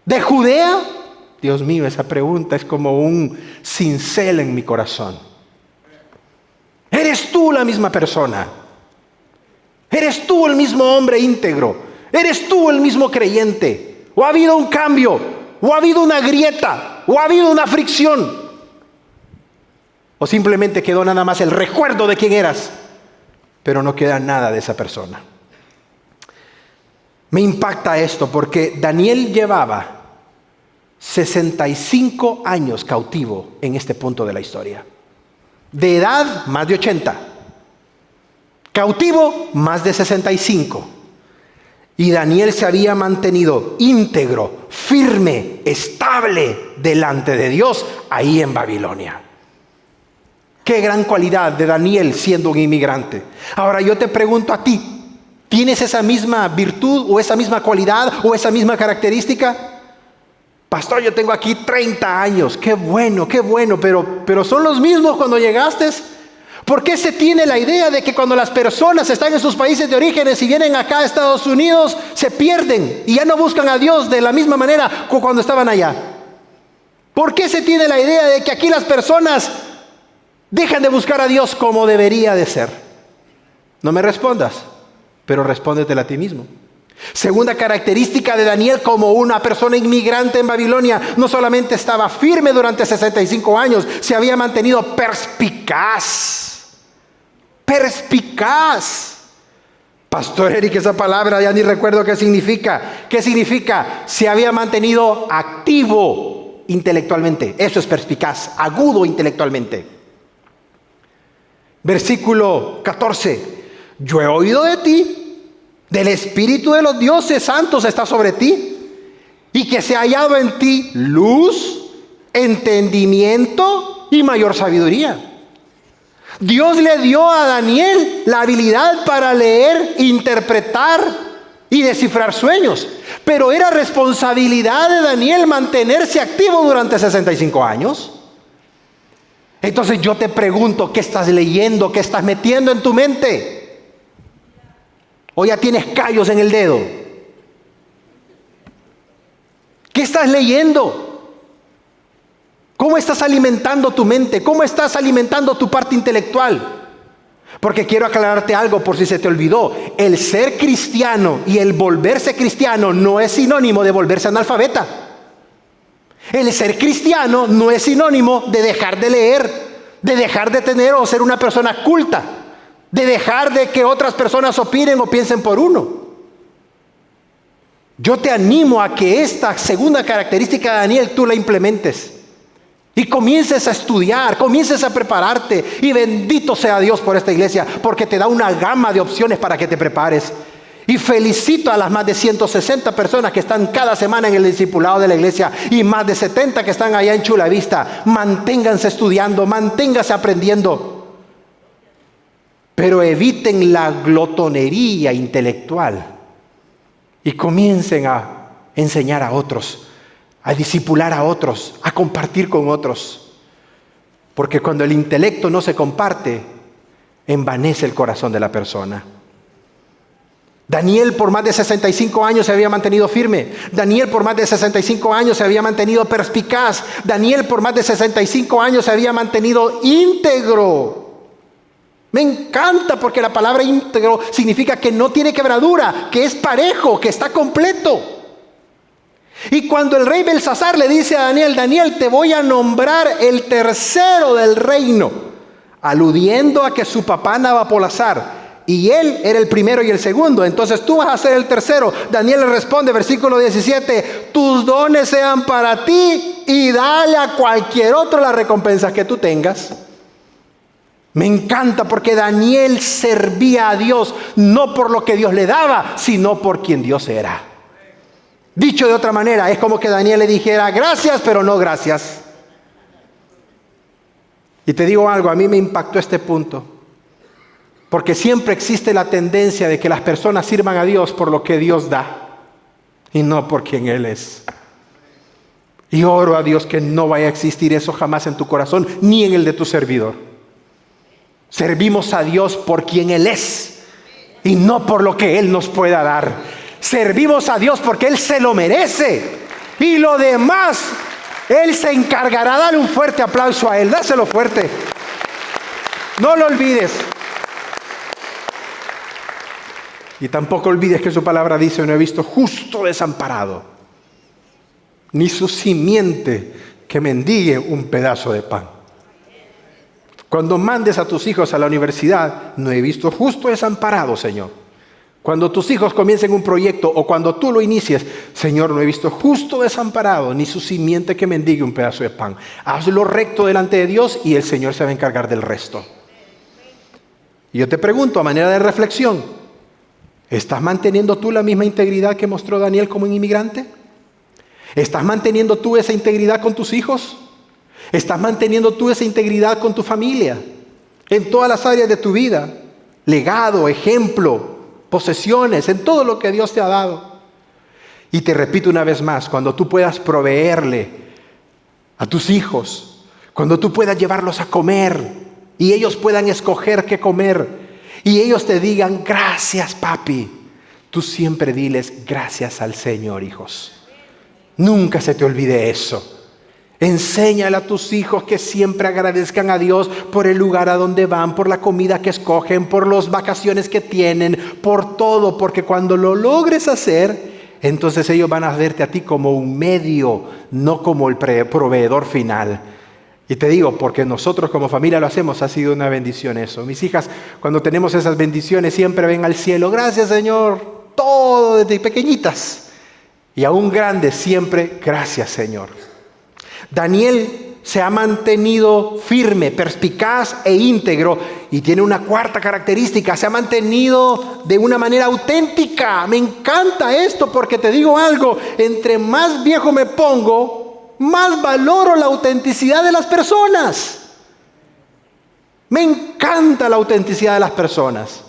[SPEAKER 1] ¿De Judea? Dios mío, esa pregunta es como un cincel en mi corazón. ¿Eres tú la misma persona? ¿Eres tú el mismo hombre íntegro? ¿Eres tú el mismo creyente? ¿O ha habido un cambio? ¿O ha habido una grieta? ¿O ha habido una fricción? ¿O simplemente quedó nada más el recuerdo de quién eras, pero no queda nada de esa persona? Me impacta esto porque Daniel llevaba 65 años cautivo en este punto de la historia. De edad, más de 80. Cautivo, más de 65. Y Daniel se había mantenido íntegro, firme, estable delante de Dios ahí en Babilonia. Qué gran cualidad de Daniel siendo un inmigrante. Ahora yo te pregunto a ti, ¿tienes esa misma virtud o esa misma cualidad o esa misma característica? Pastor, yo tengo aquí 30 años. Qué bueno, pero ¿son los mismos cuando llegaste? ¿Por qué se tiene la idea de que cuando las personas están en sus países de orígenes y vienen acá a Estados Unidos, se pierden y ya no buscan a Dios de la misma manera como cuando estaban allá? ¿Por qué se tiene la idea de que aquí las personas dejan de buscar a Dios como debería de ser? No me respondas, pero respóndetela a ti mismo. Segunda característica de Daniel como una persona inmigrante en Babilonia, no solamente estaba firme durante 65 años, se había mantenido perspicaz. Perspicaz. Pastor Eric, esa palabra ya ni recuerdo qué significa. ¿Qué significa? Se había mantenido activo intelectualmente. Eso es perspicaz, agudo intelectualmente. Versículo 14. Yo he oído de ti, del Espíritu de los dioses santos está sobre ti, y que se ha hallado en ti luz, entendimiento y mayor sabiduría. Dios le dio a Daniel la habilidad para leer, interpretar y descifrar sueños. Pero era responsabilidad de Daniel mantenerse activo durante 65 años. Entonces yo te pregunto, ¿qué estás leyendo? ¿Qué estás metiendo en tu mente? ¿O ya tienes callos en el dedo? ¿Qué estás leyendo? ¿Cómo estás alimentando tu mente? ¿Cómo estás alimentando tu parte intelectual? Porque quiero aclararte algo por si se te olvidó. El ser cristiano y el volverse cristiano no es sinónimo de volverse analfabeta. El ser cristiano no es sinónimo de dejar de leer, de dejar de tener o ser una persona culta, de dejar de que otras personas opinen o piensen por uno. Yo te animo a que esta segunda característica de Daniel tú la implementes. Y comiences a estudiar, comiences a prepararte. Y bendito sea Dios por esta iglesia, porque te da una gama de opciones para que te prepares. Y felicito a las más de 160 personas que están cada semana en el discipulado de la iglesia. Y más de 70 que están allá en Chula Vista. Manténganse estudiando, manténganse aprendiendo. Pero eviten la glotonería intelectual. Y comiencen a enseñar a otros, a discipular a otros, a compartir con otros. Porque cuando el intelecto no se comparte, envanece el corazón de la persona. Daniel por más de 65 años se había mantenido firme. Daniel por más de 65 años se había mantenido perspicaz. Daniel por más de 65 años se había mantenido íntegro. Me encanta porque la palabra íntegro significa que no tiene quebradura, que es parejo, que está completo. Y cuando el rey Belsasar le dice a Daniel, Daniel, te voy a nombrar el tercero del reino, aludiendo a que su papá Nabopolassar, y él era el primero y el segundo, entonces tú vas a ser el tercero. Daniel le responde, versículo 17, tus dones sean para ti y dale a cualquier otro las recompensas que tú tengas. Me encanta porque Daniel servía a Dios, no por lo que Dios le daba, sino por quien Dios era. Dicho de otra manera, es como que Daniel le dijera, gracias, pero no gracias. Y te digo algo, a mí me impactó este punto. Porque siempre existe la tendencia de que las personas sirvan a Dios por lo que Dios da y no por quien Él es. Y oro a Dios que no vaya a existir eso jamás en tu corazón, ni en el de tu servidor. Servimos a Dios por quien Él es y no por lo que Él nos pueda dar. Servimos a Dios porque Él se lo merece. Y lo demás, Él se encargará. Dale un fuerte aplauso a Él. Dáselo fuerte. No lo olvides. Y tampoco olvides que su palabra dice, no he visto justo desamparado, ni su simiente que mendigue un pedazo de pan. Cuando mandes a tus hijos a la universidad, no he visto justo desamparado, Señor. Cuando tus hijos comiencen un proyecto o cuando tú lo inicies, Señor, no he visto justo desamparado, ni su simiente que mendigue un pedazo de pan. Hazlo recto delante de Dios y el Señor se va a encargar del resto. Y yo te pregunto, a manera de reflexión, ¿estás manteniendo tú la misma integridad que mostró Daniel como un inmigrante? ¿Estás manteniendo tú esa integridad con tus hijos? ¿Estás manteniendo tú esa integridad con tu familia? En todas las áreas de tu vida. Legado, ejemplo, posesiones, en todo lo que Dios te ha dado. Y te repito una vez más, cuando tú puedas proveerle a tus hijos, cuando tú puedas llevarlos a comer y ellos puedan escoger qué comer y ellos te digan, gracias papi, tú siempre diles, gracias al Señor, hijos. Nunca se te olvide eso. Enséñale a tus hijos que siempre agradezcan a Dios por el lugar a donde van, por la comida que escogen, por las vacaciones que tienen, por todo, porque cuando lo logres hacer, entonces ellos van a verte a ti como un medio, no como el proveedor final. Y te digo, porque nosotros como familia lo hacemos, ha sido una bendición eso. Mis hijas, cuando tenemos esas bendiciones, siempre ven al cielo, gracias Señor, todo desde pequeñitas. Y aún grandes, siempre, gracias Señor. Daniel se ha mantenido firme, perspicaz e íntegro. Y tiene una cuarta característica, se ha mantenido de una manera auténtica. Me encanta esto porque te digo algo, entre más viejo me pongo, más valoro la autenticidad de las personas. Me encanta la autenticidad de las personas.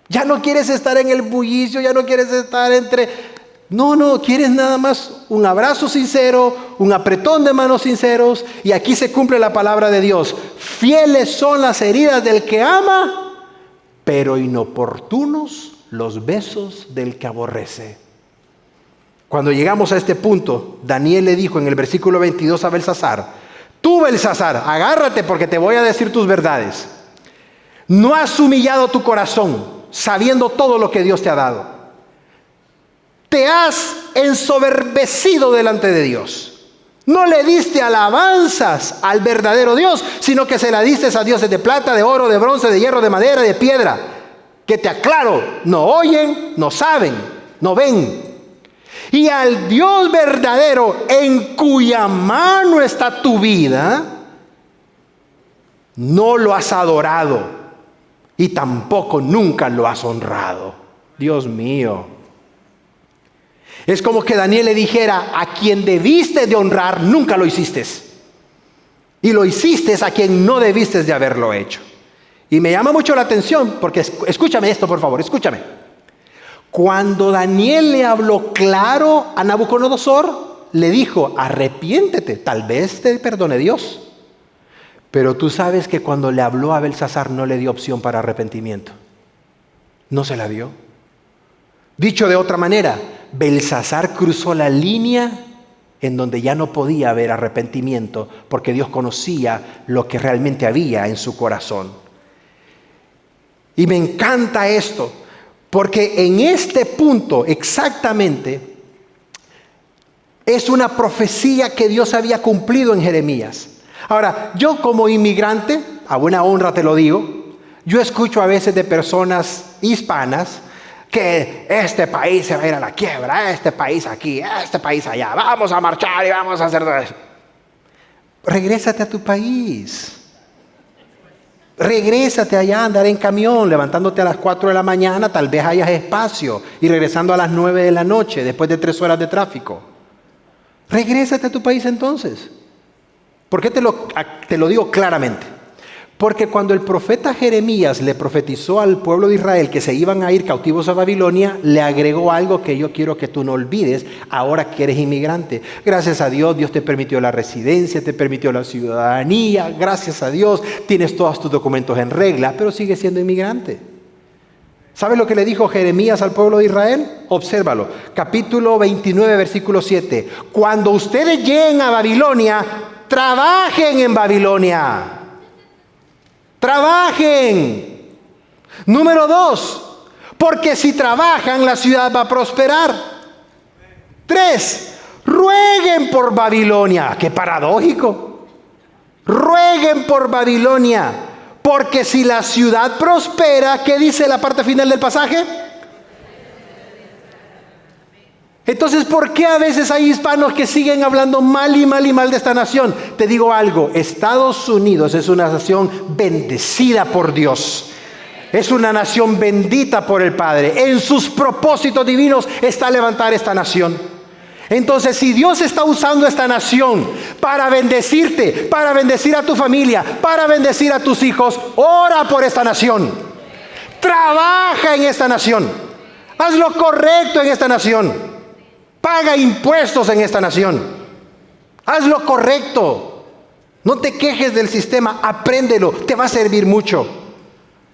[SPEAKER 1] Ya no quieres estar en el bullicio, ya no quieres estar entre... No, quieres nada más un abrazo sincero, un apretón de manos sinceros. Y aquí se cumple la palabra de Dios. Fieles son las heridas del que ama, pero inoportunos los besos del que aborrece. Cuando llegamos a este punto, Daniel le dijo en el versículo 22 a Belsasar: tú, Belsasar, agárrate porque te voy a decir tus verdades. No has humillado tu corazón sabiendo todo lo que Dios te ha dado. Te has ensoberbecido delante de Dios. No le diste alabanzas al verdadero Dios, sino que se la diste a dioses de plata, de oro, de bronce, de hierro, de madera, de piedra, que te aclaro, no oyen, no saben, no ven. Y al Dios verdadero, en cuya mano está tu vida, no lo has adorado y tampoco nunca lo has honrado. Dios mío. Es como que Daniel le dijera: a quien debiste de honrar, nunca lo hiciste. Y lo hiciste a quien no debiste de haberlo hecho. Y me llama mucho la atención, porque escúchame esto, por favor, escúchame. Cuando Daniel le habló claro a Nabucodonosor, le dijo: arrepiéntete, tal vez te perdone Dios. Pero tú sabes que cuando le habló a Belsasar no le dio opción para arrepentimiento. No se la dio. Dicho de otra manera, Belsasar cruzó la línea en donde ya no podía haber arrepentimiento, porque Dios conocía lo que realmente había en su corazón. Y me encanta esto, porque en este punto exactamente es una profecía que Dios había cumplido en Jeremías. Ahora, yo como inmigrante, a buena honra te lo digo, yo escucho a veces de personas hispanas que este país se va a ir a la quiebra, este país aquí, este país allá, vamos a marchar y vamos a hacer todo eso. Regrésate a tu país. Regrésate allá a andar en camión, levantándote a las 4 de la mañana, tal vez hayas espacio, y regresando a las 9 de la noche, después de 3 horas de tráfico. Regrésate a tu país entonces. ¿Por qué te lo digo claramente? Porque cuando el profeta Jeremías le profetizó al pueblo de Israel que se iban a ir cautivos a Babilonia, le agregó algo que yo quiero que tú no olvides ahora que eres inmigrante. Gracias a Dios, Dios te permitió la residencia, te permitió la ciudadanía. Gracias a Dios, tienes todos tus documentos en regla, pero sigues siendo inmigrante. ¿Sabes lo que le dijo Jeremías al pueblo de Israel? Obsérvalo. Capítulo 29, versículo 7. Cuando ustedes lleguen a Babilonia, trabajen en Babilonia. Trabajen. Número 2, porque si trabajan, la ciudad va a prosperar. 3, rueguen por Babilonia. Qué paradójico. Rueguen por Babilonia, porque si la ciudad prospera, ¿qué dice la parte final del pasaje? Entonces, ¿por qué a veces hay hispanos que siguen hablando mal y mal y mal de esta nación? Te digo algo, Estados Unidos es una nación bendecida por Dios. Es una nación bendita por el Padre. En sus propósitos divinos está levantar esta nación. Entonces, si Dios está usando esta nación para bendecirte, para bendecir a tu familia, para bendecir a tus hijos, ora por esta nación. Trabaja en esta nación. Haz lo correcto en esta nación. Paga impuestos en esta nación. Haz lo correcto. No te quejes del sistema, apréndelo, te va a servir mucho.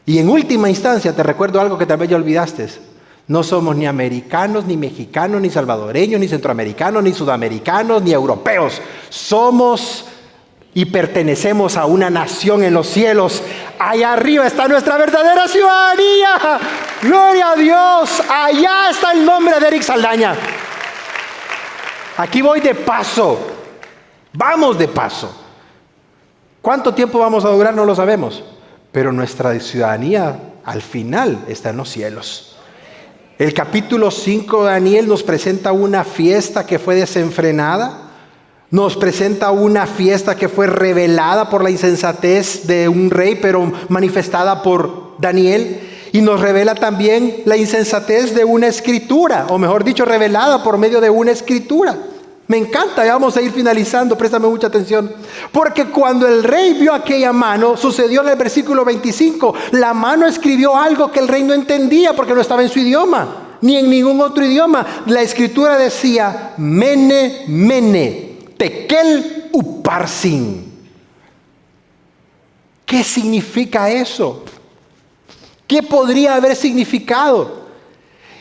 [SPEAKER 1] Y en última instancia, te recuerdo algo que tal vez ya olvidaste. No somos ni americanos, ni mexicanos, ni salvadoreños, ni centroamericanos, ni sudamericanos, ni europeos. Somos y pertenecemos a una nación en los cielos. Allá arriba está nuestra verdadera ciudadanía. Gloria a Dios. Allá está el nombre de Eric Saldaña. Aquí voy de paso. Vamos de paso. ¿Cuánto tiempo vamos a durar? No lo sabemos. Pero nuestra ciudadanía al final está en los cielos. El capítulo 5 de Daniel nos presenta una fiesta que fue desenfrenada. Nos presenta una fiesta que fue revelada por la insensatez de un rey, pero manifestada por Daniel. Y nos revela también la insensatez de una escritura, o mejor dicho, revelada por medio de una escritura. Me encanta, ya vamos a ir finalizando, préstame mucha atención. Porque cuando el rey vio aquella mano, sucedió en el versículo 25, la mano escribió algo que el rey no entendía porque no estaba en su idioma, ni en ningún otro idioma. La escritura decía, Mene, Mene, Tekel Uparsin. ¿Qué significa eso? ¿Qué podría haber significado?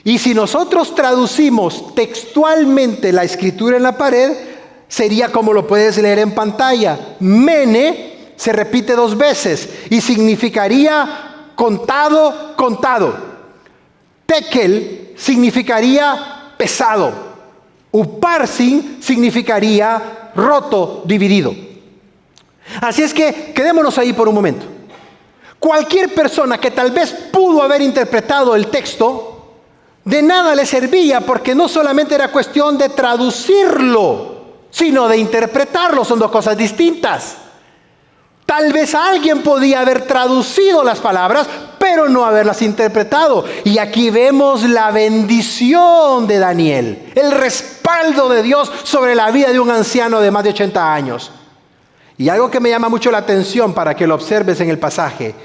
[SPEAKER 1] Y si nosotros traducimos textualmente la escritura en la pared, sería como lo puedes leer en pantalla. Mene se repite 2 veces y significaría contado, contado. Tekel significaría pesado. Uparsin significaría roto, dividido. Así es que quedémonos ahí por un momento. Cualquier persona que tal vez pudo haber interpretado el texto, de nada le servía, porque no solamente era cuestión de traducirlo, sino de interpretarlo. Son 2 cosas distintas. Tal vez alguien podía haber traducido las palabras, pero no haberlas interpretado. Y aquí vemos la bendición de Daniel, el respaldo de Dios sobre la vida de un anciano de más de 80 años. Y algo que me llama mucho la atención para que lo observes en el pasaje: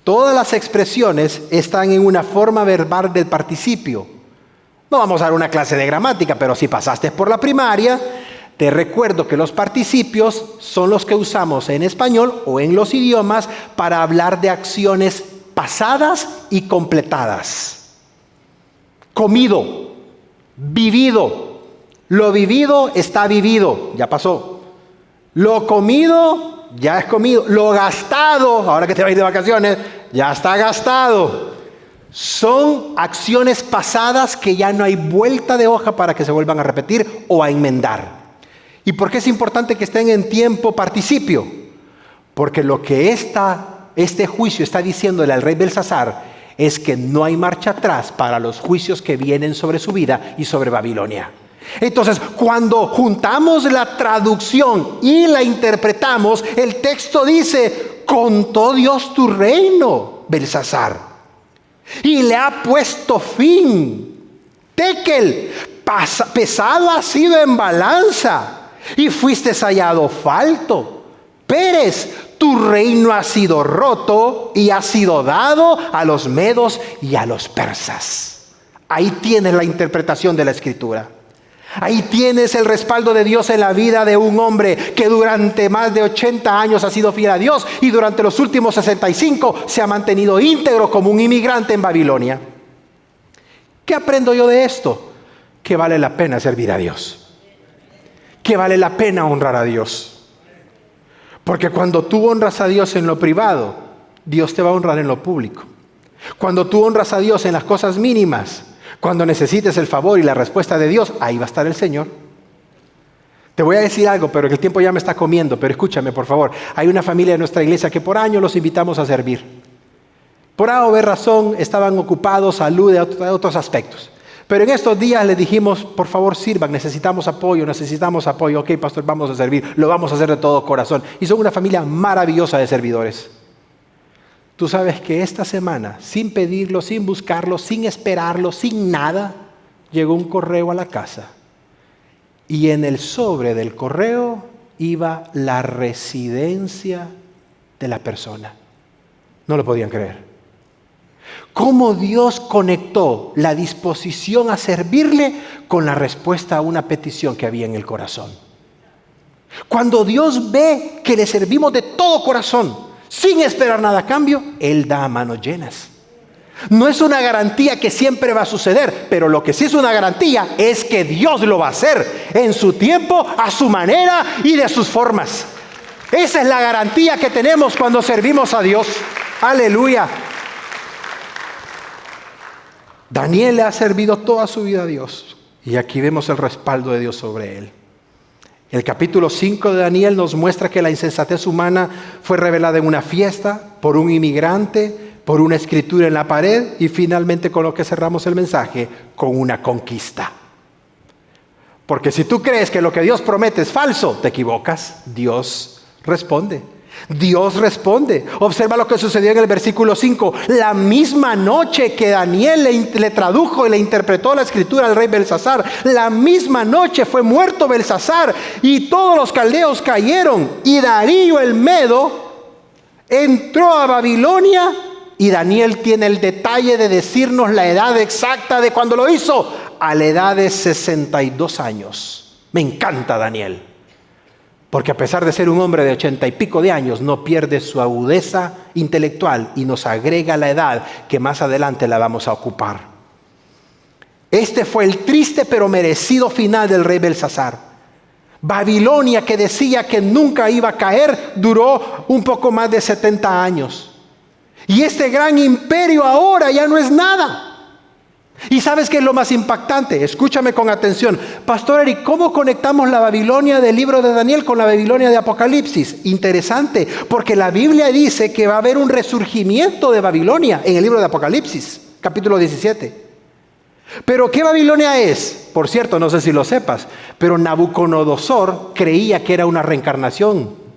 [SPEAKER 1] todas las expresiones están en una forma verbal del participio. No vamos a dar una clase de gramática, pero si pasaste por la primaria, te recuerdo que los participios son los que usamos en español o en los idiomas para hablar de acciones pasadas y completadas. Comido, vivido. Lo vivido está vivido, ya pasó. Lo comido, ya es comido. Lo gastado, ahora que te vas de vacaciones, ya está gastado. Son acciones pasadas que ya no hay vuelta de hoja para que se vuelvan a repetir o a enmendar. ¿Y por qué es importante que estén en tiempo participio? Porque lo que este juicio está diciéndole al rey Belsasar es que no hay marcha atrás para los juicios que vienen sobre su vida y sobre Babilonia. Entonces, cuando juntamos la traducción y la interpretamos, el texto dice: contó Dios tu reino, Belsasar, y le ha puesto fin. Tekel, pesado ha sido en balanza, y fuiste hallado falto. Pérez, tu reino ha sido roto y ha sido dado a los medos y a los persas. Ahí tienes la interpretación de la escritura. Ahí tienes el respaldo de Dios en la vida de un hombre que durante más de 80 años ha sido fiel a Dios y durante los últimos 65 se ha mantenido íntegro como un inmigrante en Babilonia. ¿Qué aprendo yo de esto? Que vale la pena servir a Dios. Que vale la pena honrar a Dios. Porque cuando tú honras a Dios en lo privado, Dios te va a honrar en lo público. Cuando tú honras a Dios en las cosas mínimas, cuando necesites el favor y la respuesta de Dios, ahí va a estar el Señor. Te voy a decir algo, pero el tiempo ya me está comiendo, pero escúchame por favor. Hay una familia de nuestra iglesia que por años los invitamos a servir. Por A o B razón estaban ocupados, salud, de otros aspectos. Pero en estos días les dijimos, por favor sirvan, necesitamos apoyo. Ok, pastor, vamos a servir, lo vamos a hacer de todo corazón. Y son una familia maravillosa de servidores. Tú sabes que esta semana, sin pedirlo, sin buscarlo, sin esperarlo, sin nada, llegó un correo a la casa. Y en el sobre del correo iba la residencia de la persona. No lo podían creer. ¿Cómo Dios conectó la disposición a servirle con la respuesta a una petición que había en el corazón? Cuando Dios ve que le servimos de todo corazón, sin esperar nada a cambio, Él da a manos llenas. No es una garantía que siempre va a suceder, pero lo que sí es una garantía es que Dios lo va a hacer en su tiempo, a su manera y de sus formas. Esa es la garantía que tenemos cuando servimos a Dios. Aleluya. Daniel le ha servido toda su vida a Dios y aquí vemos el respaldo de Dios sobre él. El capítulo 5 de Daniel nos muestra que la insensatez humana fue revelada en una fiesta, por un inmigrante, por una escritura en la pared y finalmente, con lo que cerramos el mensaje, con una conquista. Porque si tú crees que lo que Dios promete es falso, te equivocas. Dios responde. Dios responde. Observa lo que sucedió en el versículo 5. La misma noche que Daniel le tradujo y le interpretó la escritura al rey Belsasar, la misma noche fue muerto Belsasar y todos los caldeos cayeron. Y Darío el Medo entró a Babilonia, y Daniel tiene el detalle de decirnos la edad exacta de cuando lo hizo, a la edad de 62 años. Me encanta Daniel. Porque a pesar de ser un hombre de 80 y pico de años, no pierde su agudeza intelectual y nos agrega la edad que más adelante la vamos a ocupar. Este fue el triste pero merecido final del rey Belsasar. Babilonia, que decía que nunca iba a caer, duró un poco más de 70 años. Y este gran imperio ahora ya no es nada. ¿Y sabes qué es lo más impactante? Escúchame con atención. Pastor Eric, ¿cómo conectamos la Babilonia del libro de Daniel con la Babilonia de Apocalipsis? Interesante, porque la Biblia dice que va a haber un resurgimiento de Babilonia en el libro de Apocalipsis, capítulo 17. ¿Pero qué Babilonia es? Por cierto, no sé si lo sepas, pero Nabucodonosor creía que era una reencarnación.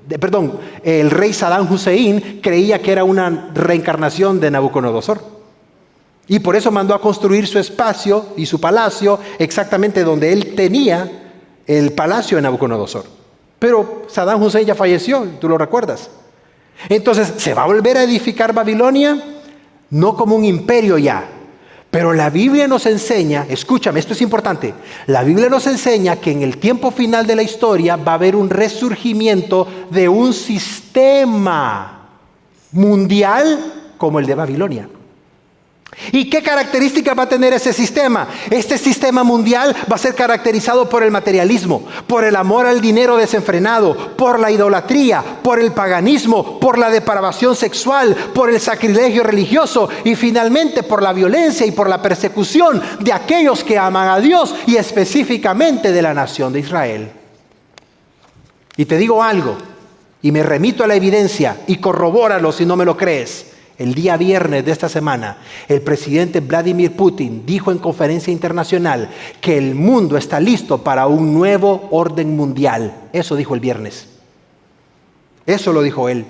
[SPEAKER 1] El rey Saddam Hussein creía que era una reencarnación de Nabucodonosor. Y por eso mandó a construir su espacio y su palacio exactamente donde él tenía el palacio de Nabucodonosor. Pero Saddam Hussein ya falleció, tú lo recuerdas. Entonces, ¿se va a volver a edificar Babilonia? No como un imperio ya. Pero la Biblia nos enseña, escúchame, esto es importante. La Biblia nos enseña que en el tiempo final de la historia va a haber un resurgimiento de un sistema mundial como el de Babilonia. ¿Y qué características va a tener ese sistema? Este sistema mundial va a ser caracterizado por el materialismo, por el amor al dinero desenfrenado, por la idolatría, por el paganismo, por la depravación sexual, por el sacrilegio religioso y finalmente por la violencia y por la persecución de aquellos que aman a Dios y específicamente de la nación de Israel. Y te digo algo, y me remito a la evidencia y corrobóralo si no me lo crees. El día viernes de esta semana, el presidente Vladimir Putin dijo en conferencia internacional que el mundo está listo para un nuevo orden mundial. Eso dijo el viernes. Eso lo dijo él.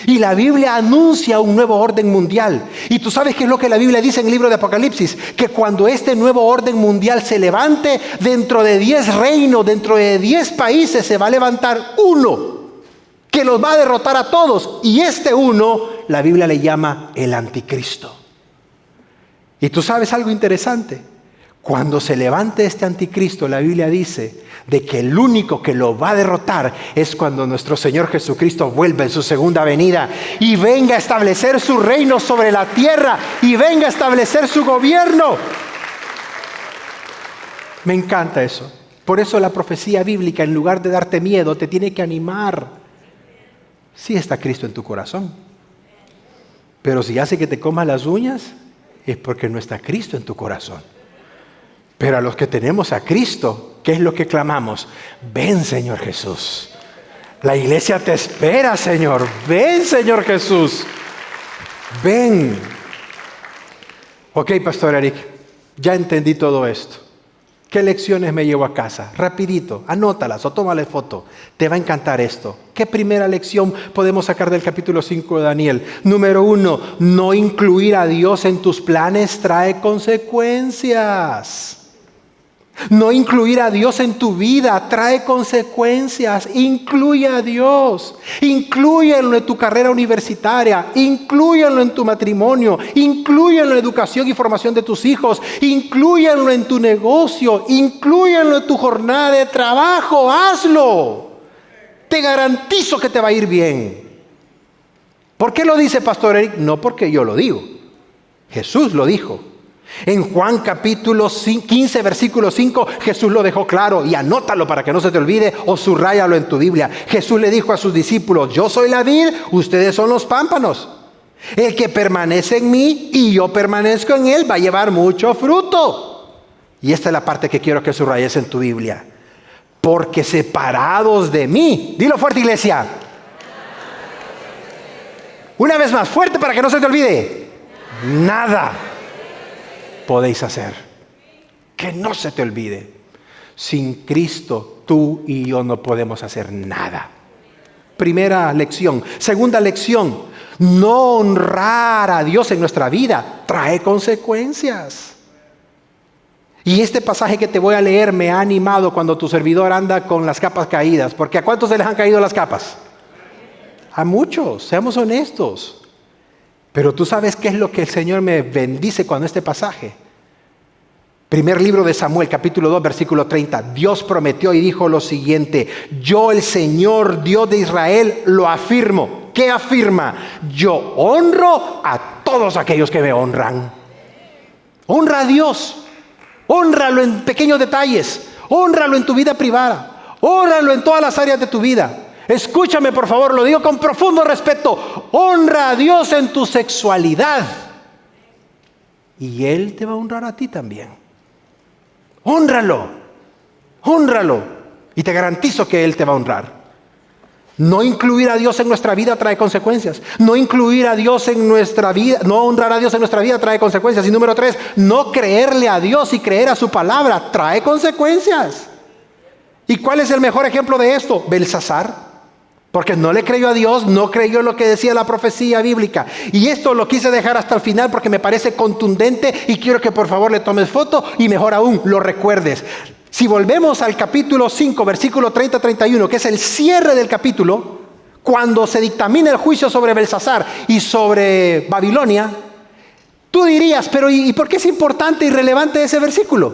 [SPEAKER 1] Y la Biblia anuncia un nuevo orden mundial. Y tú sabes qué es lo que la Biblia dice en el libro de Apocalipsis. Que cuando este nuevo orden mundial se levante, dentro de 10 reinos, dentro de 10 países, se va a levantar uno que los va a derrotar a todos. Y este uno, la Biblia le llama el anticristo. Y tú sabes algo interesante. Cuando se levante este anticristo, la Biblia dice de que el único que lo va a derrotar es cuando nuestro Señor Jesucristo vuelva en su segunda venida y venga a establecer su reino sobre la tierra y venga a establecer su gobierno. Me encanta eso. Por eso la profecía bíblica, en lugar de darte miedo, te tiene que animar. Sí está Cristo en tu corazón. Pero si hace que te comas las uñas, es porque no está Cristo en tu corazón. Pero a los que tenemos a Cristo, ¿qué es lo que clamamos? Ven, Señor Jesús. La iglesia te espera, Señor. Ven, Señor Jesús. Ven. Ok, Pastor Eric, ya entendí todo esto. ¿Qué lecciones me llevo a casa? Rapidito, anótalas o tómale foto. Te va a encantar esto. ¿Qué primera lección podemos sacar del capítulo 5 de Daniel? Número 1, no incluir a Dios en tus planes trae consecuencias. No incluir a Dios en tu vida trae consecuencias. Incluye a Dios. Inclúyelo en tu carrera universitaria. Inclúyelo en tu matrimonio. Inclúyelo en la educación y formación de tus hijos. Inclúyelo en tu negocio. Inclúyelo en tu jornada de trabajo. Hazlo. Te garantizo que te va a ir bien. ¿Por qué lo dice Pastor Eric? No porque yo lo digo. Jesús lo dijo. En Juan capítulo 15, versículo 5, Jesús lo dejó claro y anótalo para que no se te olvide o subráyalo en tu Biblia. Jesús le dijo a sus discípulos, yo soy la vid, ustedes son los pámpanos. El que permanece en mí y yo permanezco en él va a llevar mucho fruto. Y esta es la parte que quiero que subrayes en tu Biblia. Porque separados de mí, dilo fuerte, iglesia. Una vez más, fuerte para que no se te olvide. Nada podéis hacer. Que no se te olvide. Sin Cristo, tú y yo no podemos hacer nada. Primera lección. Segunda lección, no honrar a Dios en nuestra vida trae consecuencias. Y este pasaje que te voy a leer me ha animado cuando tu servidor anda con las capas caídas. Porque ¿a cuántos se les han caído las capas? A muchos, seamos honestos. Pero tú sabes qué es lo que el Señor me bendice cuando este pasaje. Primer libro de Samuel, capítulo 2, versículo 30. Dios prometió y dijo lo siguiente: yo, el Señor, Dios de Israel, lo afirmo. ¿Qué afirma? Yo honro a todos aquellos que me honran. Honra a Dios. Hónralo en pequeños detalles. Hónralo en tu vida privada. Hónralo en todas las áreas de tu vida. Escúchame, por favor, lo digo con profundo respeto. Honra a Dios en tu sexualidad. Y Él te va a honrar a ti también. Hónralo. Honralo. Y te garantizo que Él te va a honrar. No incluir a Dios en nuestra vida trae consecuencias. No incluir a Dios en nuestra vida, no honrar a Dios en nuestra vida trae consecuencias. Y número 3, no creerle a Dios y creer a su palabra trae consecuencias. ¿Y cuál es el mejor ejemplo de esto? Belsasar. Porque no le creyó a Dios, no creyó en lo que decía la profecía bíblica. Y esto lo quise dejar hasta el final porque me parece contundente y quiero que por favor le tomes foto y mejor aún lo recuerdes. Si volvemos al capítulo 5, versículo 30-31, que es el cierre del capítulo, cuando se dictamina el juicio sobre Belsasar y sobre Babilonia, tú dirías, pero ¿y por qué es importante y relevante ese versículo?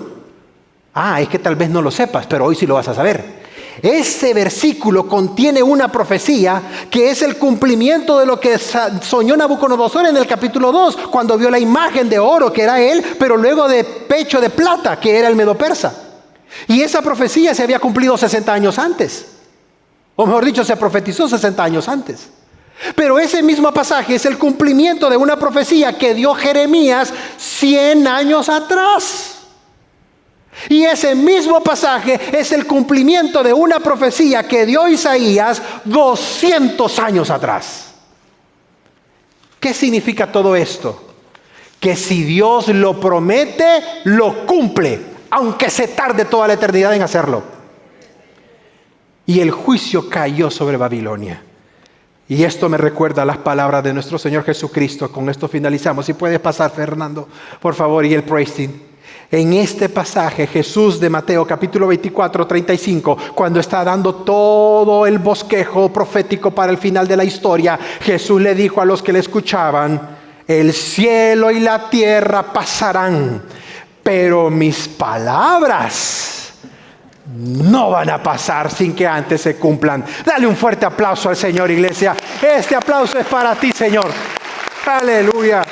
[SPEAKER 1] Es que tal vez no lo sepas, pero hoy sí lo vas a saber. Ese versículo contiene una profecía que es el cumplimiento de lo que soñó Nabucodonosor en el capítulo 2, cuando vio la imagen de oro que era él, pero luego de pecho de plata que era el Medo-Persa. Y esa profecía se había cumplido 60 años antes. O mejor dicho, se profetizó 60 años antes. Pero ese mismo pasaje es el cumplimiento de una profecía que dio Jeremías 100 años atrás. Y ese mismo pasaje es el cumplimiento de una profecía que dio Isaías 200 años atrás. ¿Qué significa todo esto? Que si Dios lo promete, lo cumple, aunque se tarde toda la eternidad en hacerlo. Y el juicio cayó sobre Babilonia. Y esto me recuerda las palabras de nuestro Señor Jesucristo. Con esto finalizamos. Si puedes pasar, Fernando, por favor, y el praise team. En este pasaje, Jesús de Mateo capítulo 24, 35, cuando está dando todo el bosquejo profético para el final de la historia, Jesús le dijo a los que le escuchaban: el cielo y la tierra pasarán, pero mis palabras no van a pasar sin que antes se cumplan. Dale un fuerte aplauso al Señor, iglesia. Este aplauso es para ti, Señor. Aleluya.